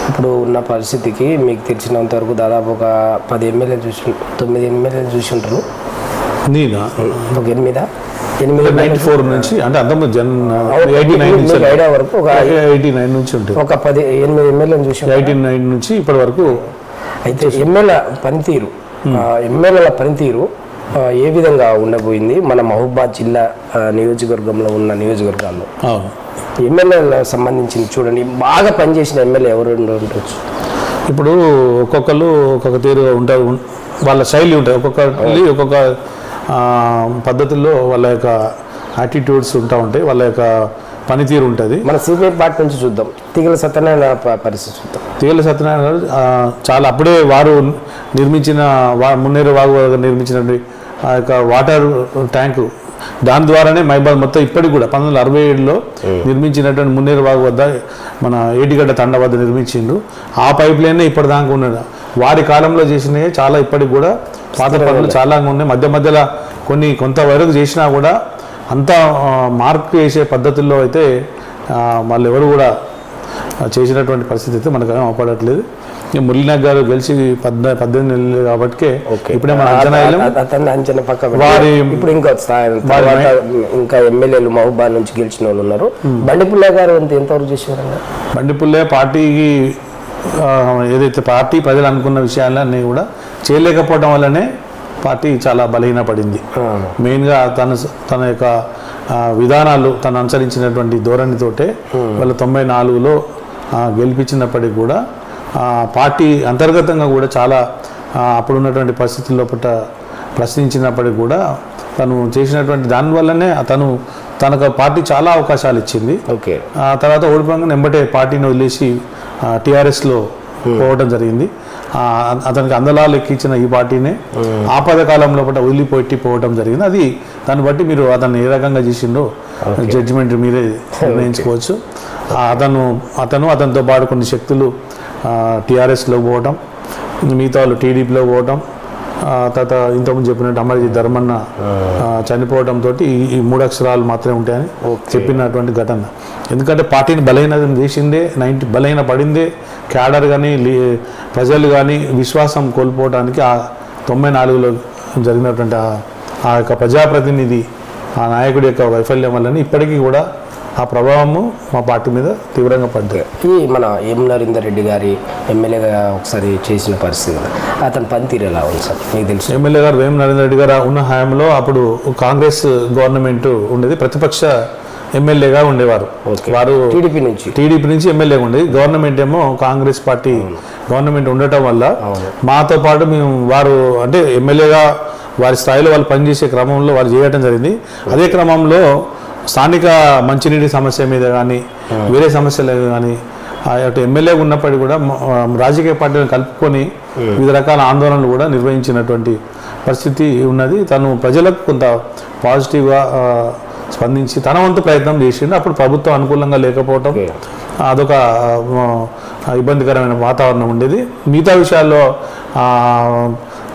ఇప్పుడు ఉన్న పరిస్థితికి మీకు తెలిసినంత వరకు దాదాపు ఒక 10 ఎమ్మెల్యేలు 9 ఎమ్మెల్యేలు చూసి ఉంటారు. నేనా ఒక 8 94 నుంచి అంటే అంతకుముందు 89 నుంచి ఐడియా వరకు ఒక 89 నుంచి ఉంటుంది. ఒక 8 ఎమ్మెల్యేలు చూసి 89 నుంచి ఇప్పటి వరకు. అయితే ఎమ్మెల్యేల పనితీరు ఏ విధంగా ఉండబోయింది మన మహబూబాద్ జిల్లా నియోజకవర్గంలో ఉన్న నియోజకవర్గాల్లో? ఎమ్మెల్యేలకు సంబంధించి చూడండి, బాగా పనిచేసిన ఎమ్మెల్యే ఎవరు ఉండొచ్చు? ఇప్పుడు ఒక్కొక్కరు ఒక్కొక్క తీరు ఉంటారు, వాళ్ళ శైలి ఉంటుంది. ఒక్కొక్క పద్ధతుల్లో వాళ్ళ యొక్క యాటిట్యూడ్స్ ఉంటాయి, వాళ్ళ యొక్క పనితీరు ఉంటుంది. మన సిపిఐ పార్టీ నుంచి చూద్దాం, తీగల సత్యనారాయణ పరిస్థితి చూద్దాం. తీగల సత్యనారాయణ గారు చాలా అప్పుడే వారు నిర్మించిన మున్నేరు వాగు నిర్మించిన ఆ యొక్క వాటర్ ట్యాంకు, దాని ద్వారానే మహబూబాద్ మొత్తం ఇప్పటికి కూడా 1967లో నిర్మించినటువంటి మున్నేరు వాగు వద్ద మన ఏటిగడ్డ తండ వద్ద నిర్మించిండు. ఆ పైప్ లైనే ఇప్పటిదాకా ఉన్నది. వారి కాలంలో చేసినవి చాలా ఇప్పటికి కూడా పాత పనులు చాలా ఉన్నాయి. మధ్యలో కొంతవరకు చేసినా కూడా అంత మార్క్ చేసే పద్ధతుల్లో అయితే వాళ్ళు ఎవరు కూడా చేసినటువంటి పరిస్థితి అయితే మనకు అవపడట్లేదు. మురళీనాథ్ గారు గెలిచి 18 నెలలు కాబట్టి ఇప్పుడే మన అంచనా పక్క వారి ఇప్పుడు ఇంకా ఎమ్మెల్యేలు మహబూబాద్ నుంచి గెలిచిన వాళ్ళు ఉన్నారు. బండిపుల్లే గారు ఎంతవరకు చేసేవారు? బండిపుల్లే పార్టీకి ఏదైతే పార్టీ ప్రజలు అనుకున్న విషయాలన్నీ కూడా చేయలేకపోవడం వల్లనే పార్టీ చాలా బలహీనపడింది. మెయిన్గా తన యొక్క విధానాలు తను అనుసరించినటువంటి ధోరణితోటే వాళ్ళు 94లో గెలిపించినప్పటికీ కూడా పార్టీ అంతర్గతంగా కూడా చాలా అప్పుడున్నటువంటి పరిస్థితుల్లో ప్రశ్నించినప్పటికీ కూడా తను చేసినటువంటి దానివల్లనే తనకు పార్టీ చాలా అవకాశాలు ఇచ్చింది. ఆ తర్వాత ఓడిపోగానే వెంబటే పార్టీని వదిలేసి టీఆర్ఎస్లో పోవడం జరిగింది. అతనికి అందలాలు ఎక్కించిన ఈ పార్టీనే ఆపద కాలంలో వదిలిపోవటం జరిగింది. అది దాన్ని బట్టి మీరు అతను ఏ రకంగా చేసిండో జడ్జిమెంట్ మీరే నిర్ణయించుకోవచ్చు. అతనితో పాటు కొన్ని శక్తులు టీఆర్ఎస్లో పోవటం, మిగతా వాళ్ళు టీడీపీలో పోవటం, తర్వాత ఇంతకుముందు చెప్పినట్టు అమరజీత్ ధర్మన్న చనిపోవడంతో ఈ 3 అక్షరాలు మాత్రమే ఉంటాయని చెప్పినటువంటి ఘటన. ఎందుకంటే పార్టీని బలహీనం చేసిందే, బలహీన పడిందే క్యాడర్ కానీ ప్రజలు కానీ విశ్వాసం కోల్పోవడానికి ఆ 94లో జరిగినటువంటి ఆ యొక్క ప్రజాప్రతినిధి ఆ నాయకుడి యొక్క వైఫల్యం వల్లనే ఇప్పటికీ కూడా ఆ ప్రభావము మా పార్టీ మీద తీవ్రంగా పడ్డాయి. ఈ మన ఎం నరేందర్ రెడ్డి గారి ఎమ్మెల్యేగా ఒకసారి చేసిన పరిస్థితి, అతని పనితీరు ఎలా ఉంది సార్ మీకు తెలుసు? ఎమ్మెల్యే గారు వేం నరేందర్ రెడ్డి గారు ఉన్న హయాంలో అప్పుడు కాంగ్రెస్ గవర్నమెంట్ ఉండేది, ప్రతిపక్ష ఎమ్మెల్యేగా ఉండేవారు. వారు టీడీపీ నుంచి ఎమ్మెల్యేగా ఉండేది. గవర్నమెంట్ ఏమో కాంగ్రెస్ పార్టీ గవర్నమెంట్ ఉండటం వల్ల మాతో పాటు వారు అంటే ఎమ్మెల్యేగా వారి స్థాయిలో వాళ్ళు పనిచేసే క్రమంలో వారు చేయడం జరిగింది. అదే క్రమంలో స్థానిక మంచినీటి సమస్య మీద కానీ వేరే సమస్యలు కానీ అటు ఎమ్మెల్యేగా ఉన్నప్పటికీ కూడా రాజకీయ పార్టీలను కలుపుకొని వివిధ రకాల ఆందోళనలు కూడా నిర్వహించినటువంటి పరిస్థితి ఉన్నది. తను ప్రజలకు కొంత పాజిటివ్గా స్పందించి తన వంతు ప్రయత్నం చేసిండు. అప్పుడు ప్రభుత్వం అనుకూలంగా లేకపోవటం అదొక ఇబ్బందికరమైన వాతావరణం ఉండేది. మిగతా విషయాల్లో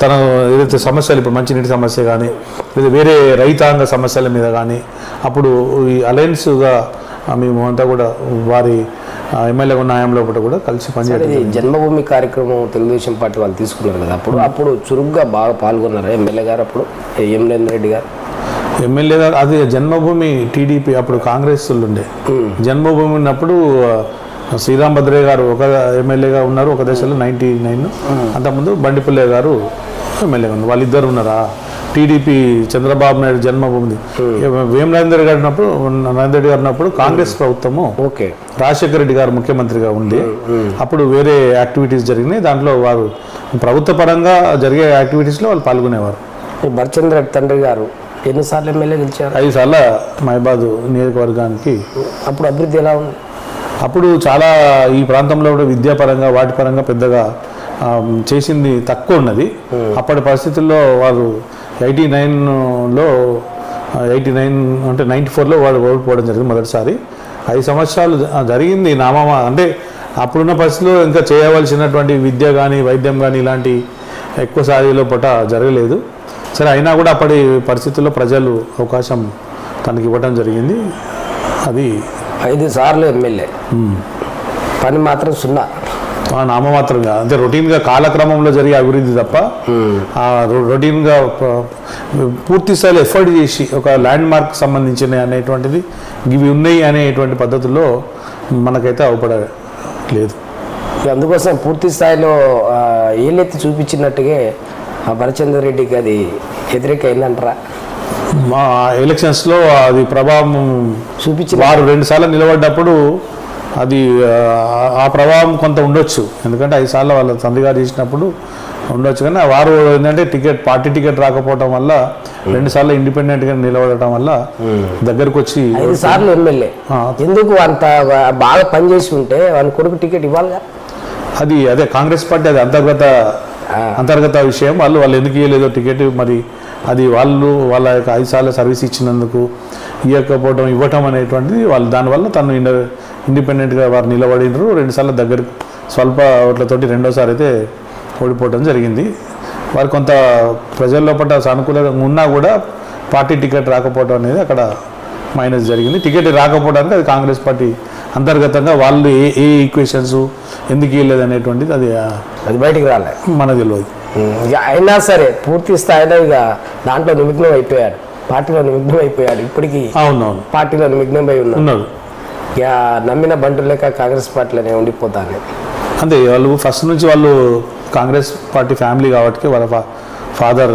తన ఏదైతే సమస్యలు ఇప్పుడు మంచినీటి సమస్య కానీ లేదా వేరే రైతాంగ సమస్యల మీద కానీ అప్పుడు ఈ అలయన్స్గా మేము అంతా కూడా వారి ఎమ్మెల్యే ఉన్న న్యాయంలో కూడా కలిసి పనిచేయాలి. జన్మభూమి కార్యక్రమం తెలుగుదేశం పార్టీ వాళ్ళు తీసుకున్నారు కదా, అప్పుడు చురుగ్గా బాగా పాల్గొన్నారు ఎమ్మెల్యే గారు. అప్పుడు ఎం నరేందర్ రెడ్డి గారు ఎమ్మెల్యే గారు అది జన్మభూమి టీడీపీ అప్పుడు కాంగ్రెస్ ఉండే జన్మభూమి ఉన్నప్పుడు శ్రీరామ్ భద్రయ్య గారు ఒక ఎమ్మెల్యేగా ఉన్నారు ఒక దశలో 99. అంతకుముందు బండిపుల్లే గారు ఎమ్మెల్యేగా ఉన్నారు. వాళ్ళిద్దరు ఉన్నారా టీడీపీ చంద్రబాబు నాయుడు జన్మభూమి. వేం నరేందర్ గారు ఉన్నప్పుడు కాంగ్రెస్ ప్రభుత్వము రాజశేఖర రెడ్డి గారు ముఖ్యమంత్రిగా ఉండి అప్పుడు వేరే యాక్టివిటీస్ జరిగినాయి. దాంట్లో వారు ప్రభుత్వ పరంగా జరిగే యాక్టివిటీస్లో వాళ్ళు పాల్గొనేవారు. భరచంద్ర తండ్రి గారు ఎన్నిసార్లు ఎమ్మెల్యే గెలిచారు? 5 సార్లు మహబూబాద్ నియోజకవర్గానికి. అప్పుడు అభివృద్ధి ఎలా ఉంది? అప్పుడు చాలా ఈ ప్రాంతంలో కూడా విద్యాపరంగా వాటి పరంగా పెద్దగా చేసింది తక్కువ ఉన్నది. అప్పటి పరిస్థితుల్లో వారు 89 అంటే 94లో వాళ్ళు ఓడిపోవడం జరిగింది మొదటిసారి. 5 సంవత్సరాలు జరిగింది నామా అంటే అప్పుడున్న పరిస్థితుల్లో ఇంకా చేయవలసినటువంటి విద్య కానీ వైద్యం కానీ ఇలాంటి ఎక్కువ స్థాయిలో జరగలేదు. సరే అయినా కూడా అప్పటి పరిస్థితుల్లో ప్రజలు అవకాశం తనకి ఇవ్వడం జరిగింది. అది 5 సార్లు ఎమ్మెల్యే, పని మాత్రం 0. నామమాత్రంగా అంటే రొటీన్గా కాలక్రమంలో జరిగే అభివృద్ధి తప్ప రొటీన్గా పూర్తి స్థాయిలో ఎఫర్ట్ చేసి ఒక ల్యాండ్ మార్క్ సంబంధించిన అనేటువంటిది ఇవి ఉన్నాయి అనేటువంటి పద్ధతుల్లో మనకైతే అవపడలేదు. అందుకోసం పూర్తి స్థాయిలో ఏళ్ళెత్తి చూపించినట్టుగా భరచంద్ర రెడ్డికి అది వ్యతిరేకైందంటారా? మా ఎలక్షన్స్లో అది ప్రభావం చూపించి వారు 2 సార్లు నిలబడ్డప్పుడు అది ఆ ప్రభావం కొంత ఉండొచ్చు. ఎందుకంటే 5 సార్లు వాళ్ళ తండ్రి గారు చేసినప్పుడు ఉండొచ్చు. కానీ వారు ఏంటంటే పార్టీ టికెట్ రాకపోవడం వల్ల 2 సార్లు ఇండిపెండెంట్గా నిలబడటం వల్ల దగ్గరకు వచ్చి 5 సార్లు ఎమ్మెల్యే ఎందుకు అంత బాగా పనిచేసి ఉంటే వాళ్ళ కొడుకు టికెట్ ఇవ్వాలిగా. అదే కాంగ్రెస్ పార్టీ అది అంతర్గత విషయం. వాళ్ళు ఎందుకు ఇవ్వలేదో టికెట్, మరి అది వాళ్ళ యొక్క 5 సార్లు సర్వీస్ ఇచ్చినందుకు ఇవ్వకపోవడం ఇవ్వటం అనేటువంటిది వాళ్ళు దానివల్ల తను ఇండిపెండెంట్గా వారు నిలబడినరు. 2 సార్లు దగ్గరకు స్వల్ప ఓట్లతోటి 2వ సారి అయితే ఓడిపోవడం జరిగింది. వారు కొంత ప్రజల లోపల సానుకూలంగా ఉన్నా కూడా పార్టీ టికెట్ రాకపోవడం అనేది అక్కడ మైనస్ జరిగింది. టికెట్ రాకపోవడానికి అది కాంగ్రెస్ పార్టీ అంతర్గతంగా వాళ్ళు ఏ ఈక్వేషన్స్ ఎందుకు ఇవ్వలేదు అనేటువంటిది అది బయటికి రాలే, మనకు తెలియదు. అయినా సరే పూర్తి స్థాయిలో ఇక దాంట్లో నిమగ్నం అయిపోయాడు, పార్టీలో నిమగ్నం అయిపోయాడు. ఇప్పటికీ అవునవును పార్టీలో నిమగ్నం అయి ఉన్నారు. ఇక నమ్మిన బంటు లేక కాంగ్రెస్ పార్టీలోనే ఉండిపోతాను. అంతే, వాళ్ళు ఫస్ట్ నుంచి వాళ్ళు కాంగ్రెస్ పార్టీ ఫ్యామిలీ కాబట్టి వాళ్ళ ఫాదర్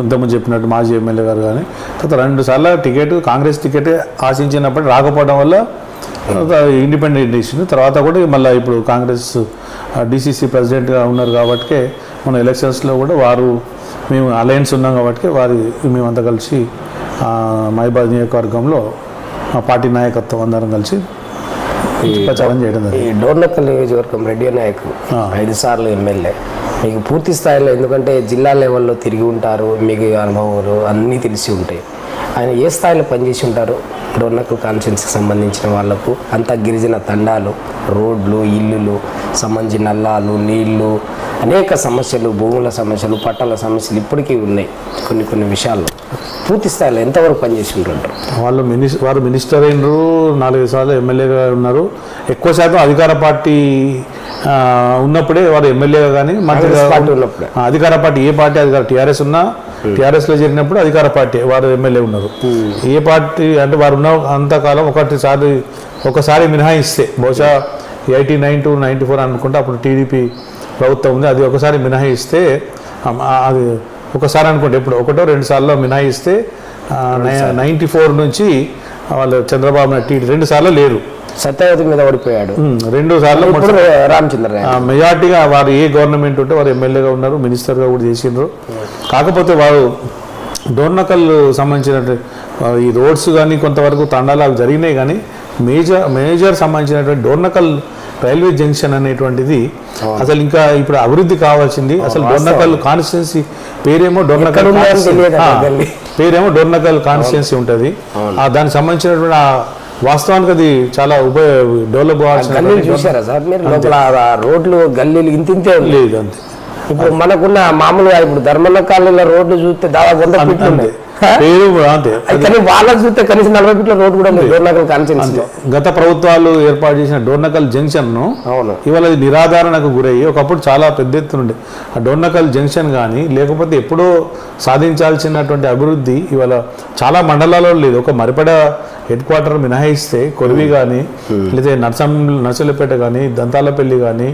ఇంతకుముందు చెప్పినట్టు మాజీ ఎమ్మెల్యే గారు కానీ 2 సార్లు కాంగ్రెస్ టికెట్ ఆశించినప్పుడు రాకపోవడం వల్ల ఇండిపెండెంట్ ఇచ్చింది. తర్వాత కూడా మళ్ళీ ఇప్పుడు కాంగ్రెస్ డిసిసి ప్రెసిడెంట్గా ఉన్నారు కాబట్టి మన ఎలక్షన్స్లో కూడా మేము అలయన్స్ ఉన్నాం కాబట్టి మేమంతా కలిసి మహిబాద్ నియోజకవర్గంలో మా పార్టీ నాయకత్వం అందరం కలిసి ప్రచారం చేయడం జరిగింది. ఈ డోర్నకల్ నియోజకవర్గం రెడ్డి నాయకులు 5 సార్లు ఎమ్మెల్యే మీకు పూర్తి స్థాయిలో, ఎందుకంటే జిల్లా లెవెల్లో తిరిగి ఉంటారు, మీకు అనుభవాలు అన్నీ తెలిసి ఉంటాయి. ఆయన ఏ స్థాయిలో పనిచేసి ఉంటారు? డోర్నకల్ కాన్స్టిట్యున్సీకి సంబంధించిన వాళ్లకు అంతా గిరిజన తండాలు, రోడ్లు, ఇల్లులు సంబంధించిన నల్లాలు, నీళ్లు, అనేక సమస్యలు, భూముల సమస్యలు, పట్టాల సమస్యలు ఇప్పటికీ ఉన్నాయి. కొన్ని విషయాల్లో పూర్తి స్థాయిలో ఎంతవరకు పనిచేసి ఉంటుంటారు? వారు మినిస్టర్ అయినరు, 4 సార్లు ఎమ్మెల్యేగా ఉన్నారు. ఎక్కువ శాతం అధికార పార్టీ ఉన్నప్పుడే వారు ఎమ్మెల్యేగా కానీ ఉన్నప్పుడే అధికార పార్టీ ఏ పార్టీ టీఆర్ఎస్ ఉన్నా టీఆర్ఎస్లో చేరినప్పుడు అధికార పార్టీ వారు ఎమ్మెల్యే ఉన్నారు. ఏ పార్టీ అంటే వారు ఉన్న అంతకాలం ఒకసారి మినహాయిస్తే బహుశా 89 to 94 అనుకుంటే అప్పుడు టీడీపీ ప్రభుత్వం ఉంది, అది ఒకసారి మినహాయిస్తే అది ఒకసారి అనుకుంటే ఇప్పుడు 1-2 సార్లు మినహాయిస్తే 94 నుంచి వాళ్ళు చంద్రబాబు నాయుడు 2 సార్లు లేరు, సత్యవతి మీద ఓడిపోయాడు. 2 సార్లు రామచంద్ర మెజార్టీగా వారు ఏ గవర్నమెంట్ ఉంటే వారు ఎమ్మెల్యేగా ఉన్నారు, మినిస్టర్గా కూడా చేసిండ్రు. కాకపోతే వారు డోర్నకల్ సంబంధించినటువంటి ఈ రోడ్స్ కానీ కొంతవరకు తండాలు జరిగినాయి. కానీ మేజర్ సంబంధించినటువంటి డోర్నకల్ రైల్వే జంక్షన్ అనేటువంటిది అసలు ఇంకా ఇప్పుడు అభివృద్ధి కావాల్సింది. అసలు డోర్నకల్ కాన్స్టిట్యున్సీ పేరేమో డోర్నకల్ కాన్స్టిట్యున్సీ ఉంటుంది. దానికి సంబంధించినటువంటి వాస్తవానికి అది చాలా డెవలప్ కావాల్సిన. చూసారా సార్ మీరు లోపల రోడ్లు గల్లీలు ఇంతే లేదు అంతే. ఇప్పుడు మనకున్న మామూలుగా ఇప్పుడు ధర్మన్న కాలనీలో రోడ్లు చూస్తే దాదాపు 100 ఫీట్లు ఉన్నాయి. కానీ వాళ్ళకి చూస్తే కనీసం 40 ఫీట్ల రోడ్డు కూడా డోర్నకల్ కాన్స్టిట్యున్సీలో. గత ప్రభుత్వాలు ఏర్పాటు చేసిన డోర్నకల్ జంక్షన్ ను ఇవాళ నిరాధారణకు గురయ్యి ఒకప్పుడు చాలా పెద్ద ఎత్తున ఉండే ఆ డోర్నకల్ జంక్షన్ కానీ లేకపోతే ఎప్పుడో సాధించాల్సినటువంటి అభివృద్ధి ఇవాళ చాలా మండలాల్లో లేదు. ఒక మరిపడ హెడ్ క్వార్టర్ మినహాయిస్తే కొరివి కానీ లేకపోతే నర్సలపేట కానీ దంతాలపల్లి కానీ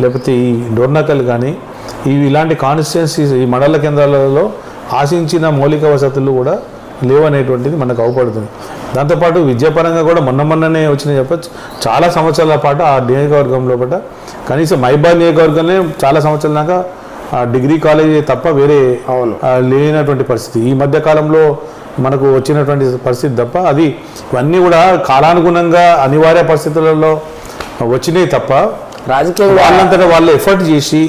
లేకపోతే ఈ డోర్నకల్ కానీ ఇలాంటి కాన్స్టిట్యున్సీస్ ఈ మండల కేంద్రాలలో ఆశించిన మౌలిక వసతులు కూడా లేవనేటువంటిది మనకు అవపడుతుంది. దాంతోపాటు విద్యాపరంగా కూడా మొన్ననే వచ్చిన చెప్పచ్చు చాలా సంవత్సరాల పాటు ఆ నియోజకవర్గంలో కూడా కనీసం మహిబాద్ నియోజకవర్గంలో చాలా సంవత్సరాల దాకా డిగ్రీ కాలేజీ తప్ప వేరే లేనటువంటి పరిస్థితి. ఈ మధ్య కాలంలో మనకు వచ్చినటువంటి పరిస్థితి తప్ప అది ఇవన్నీ కూడా కాలానుగుణంగా అనివార్య పరిస్థితులలో వచ్చినాయి తప్ప రాజకీయంగా వాళ్ళంతటా వాళ్ళు ఎఫర్ట్ చేసి.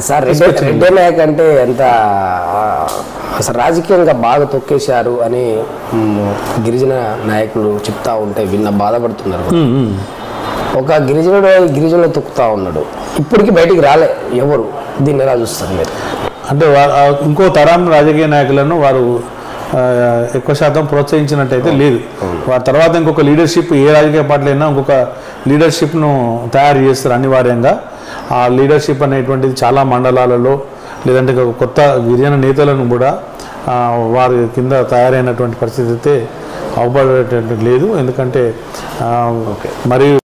సార్ రెడ్డి నాయక్ అంటే ఎంత అసలు రాజకీయంగా బాగా తొక్కేశారు అని గిరిజన నాయకులు చెప్తా ఉంటే బాధపడుతున్నారు. ఒక గిరిజనుడు తొక్కుతా ఉన్నాడు, ఇప్పటికీ బయటికి రాలే ఎవరు. దీన్ని ఎలా చూస్తారు మీరు? అంటే ఇంకో తరం రాజకీయ నాయకులను వారు ఎక్కువ శాతం ప్రోత్సహించినట్టయితే లేదు. వారి తర్వాత ఇంకొక లీడర్షిప్ ఏ రాజకీయ పార్టీ అయినా ఇంకొక లీడర్షిప్ను తయారు చేస్తారు అనివార్యంగా. ఆ లీడర్షిప్ అనేటువంటిది చాలా మండలాలలో లేదంటే కొత్త గిరిజన నేతలను కూడా వారి కింద తయారైనటువంటి పరిస్థితి అయితే అవపడేటట్టు లేదు. ఎందుకంటే మరియు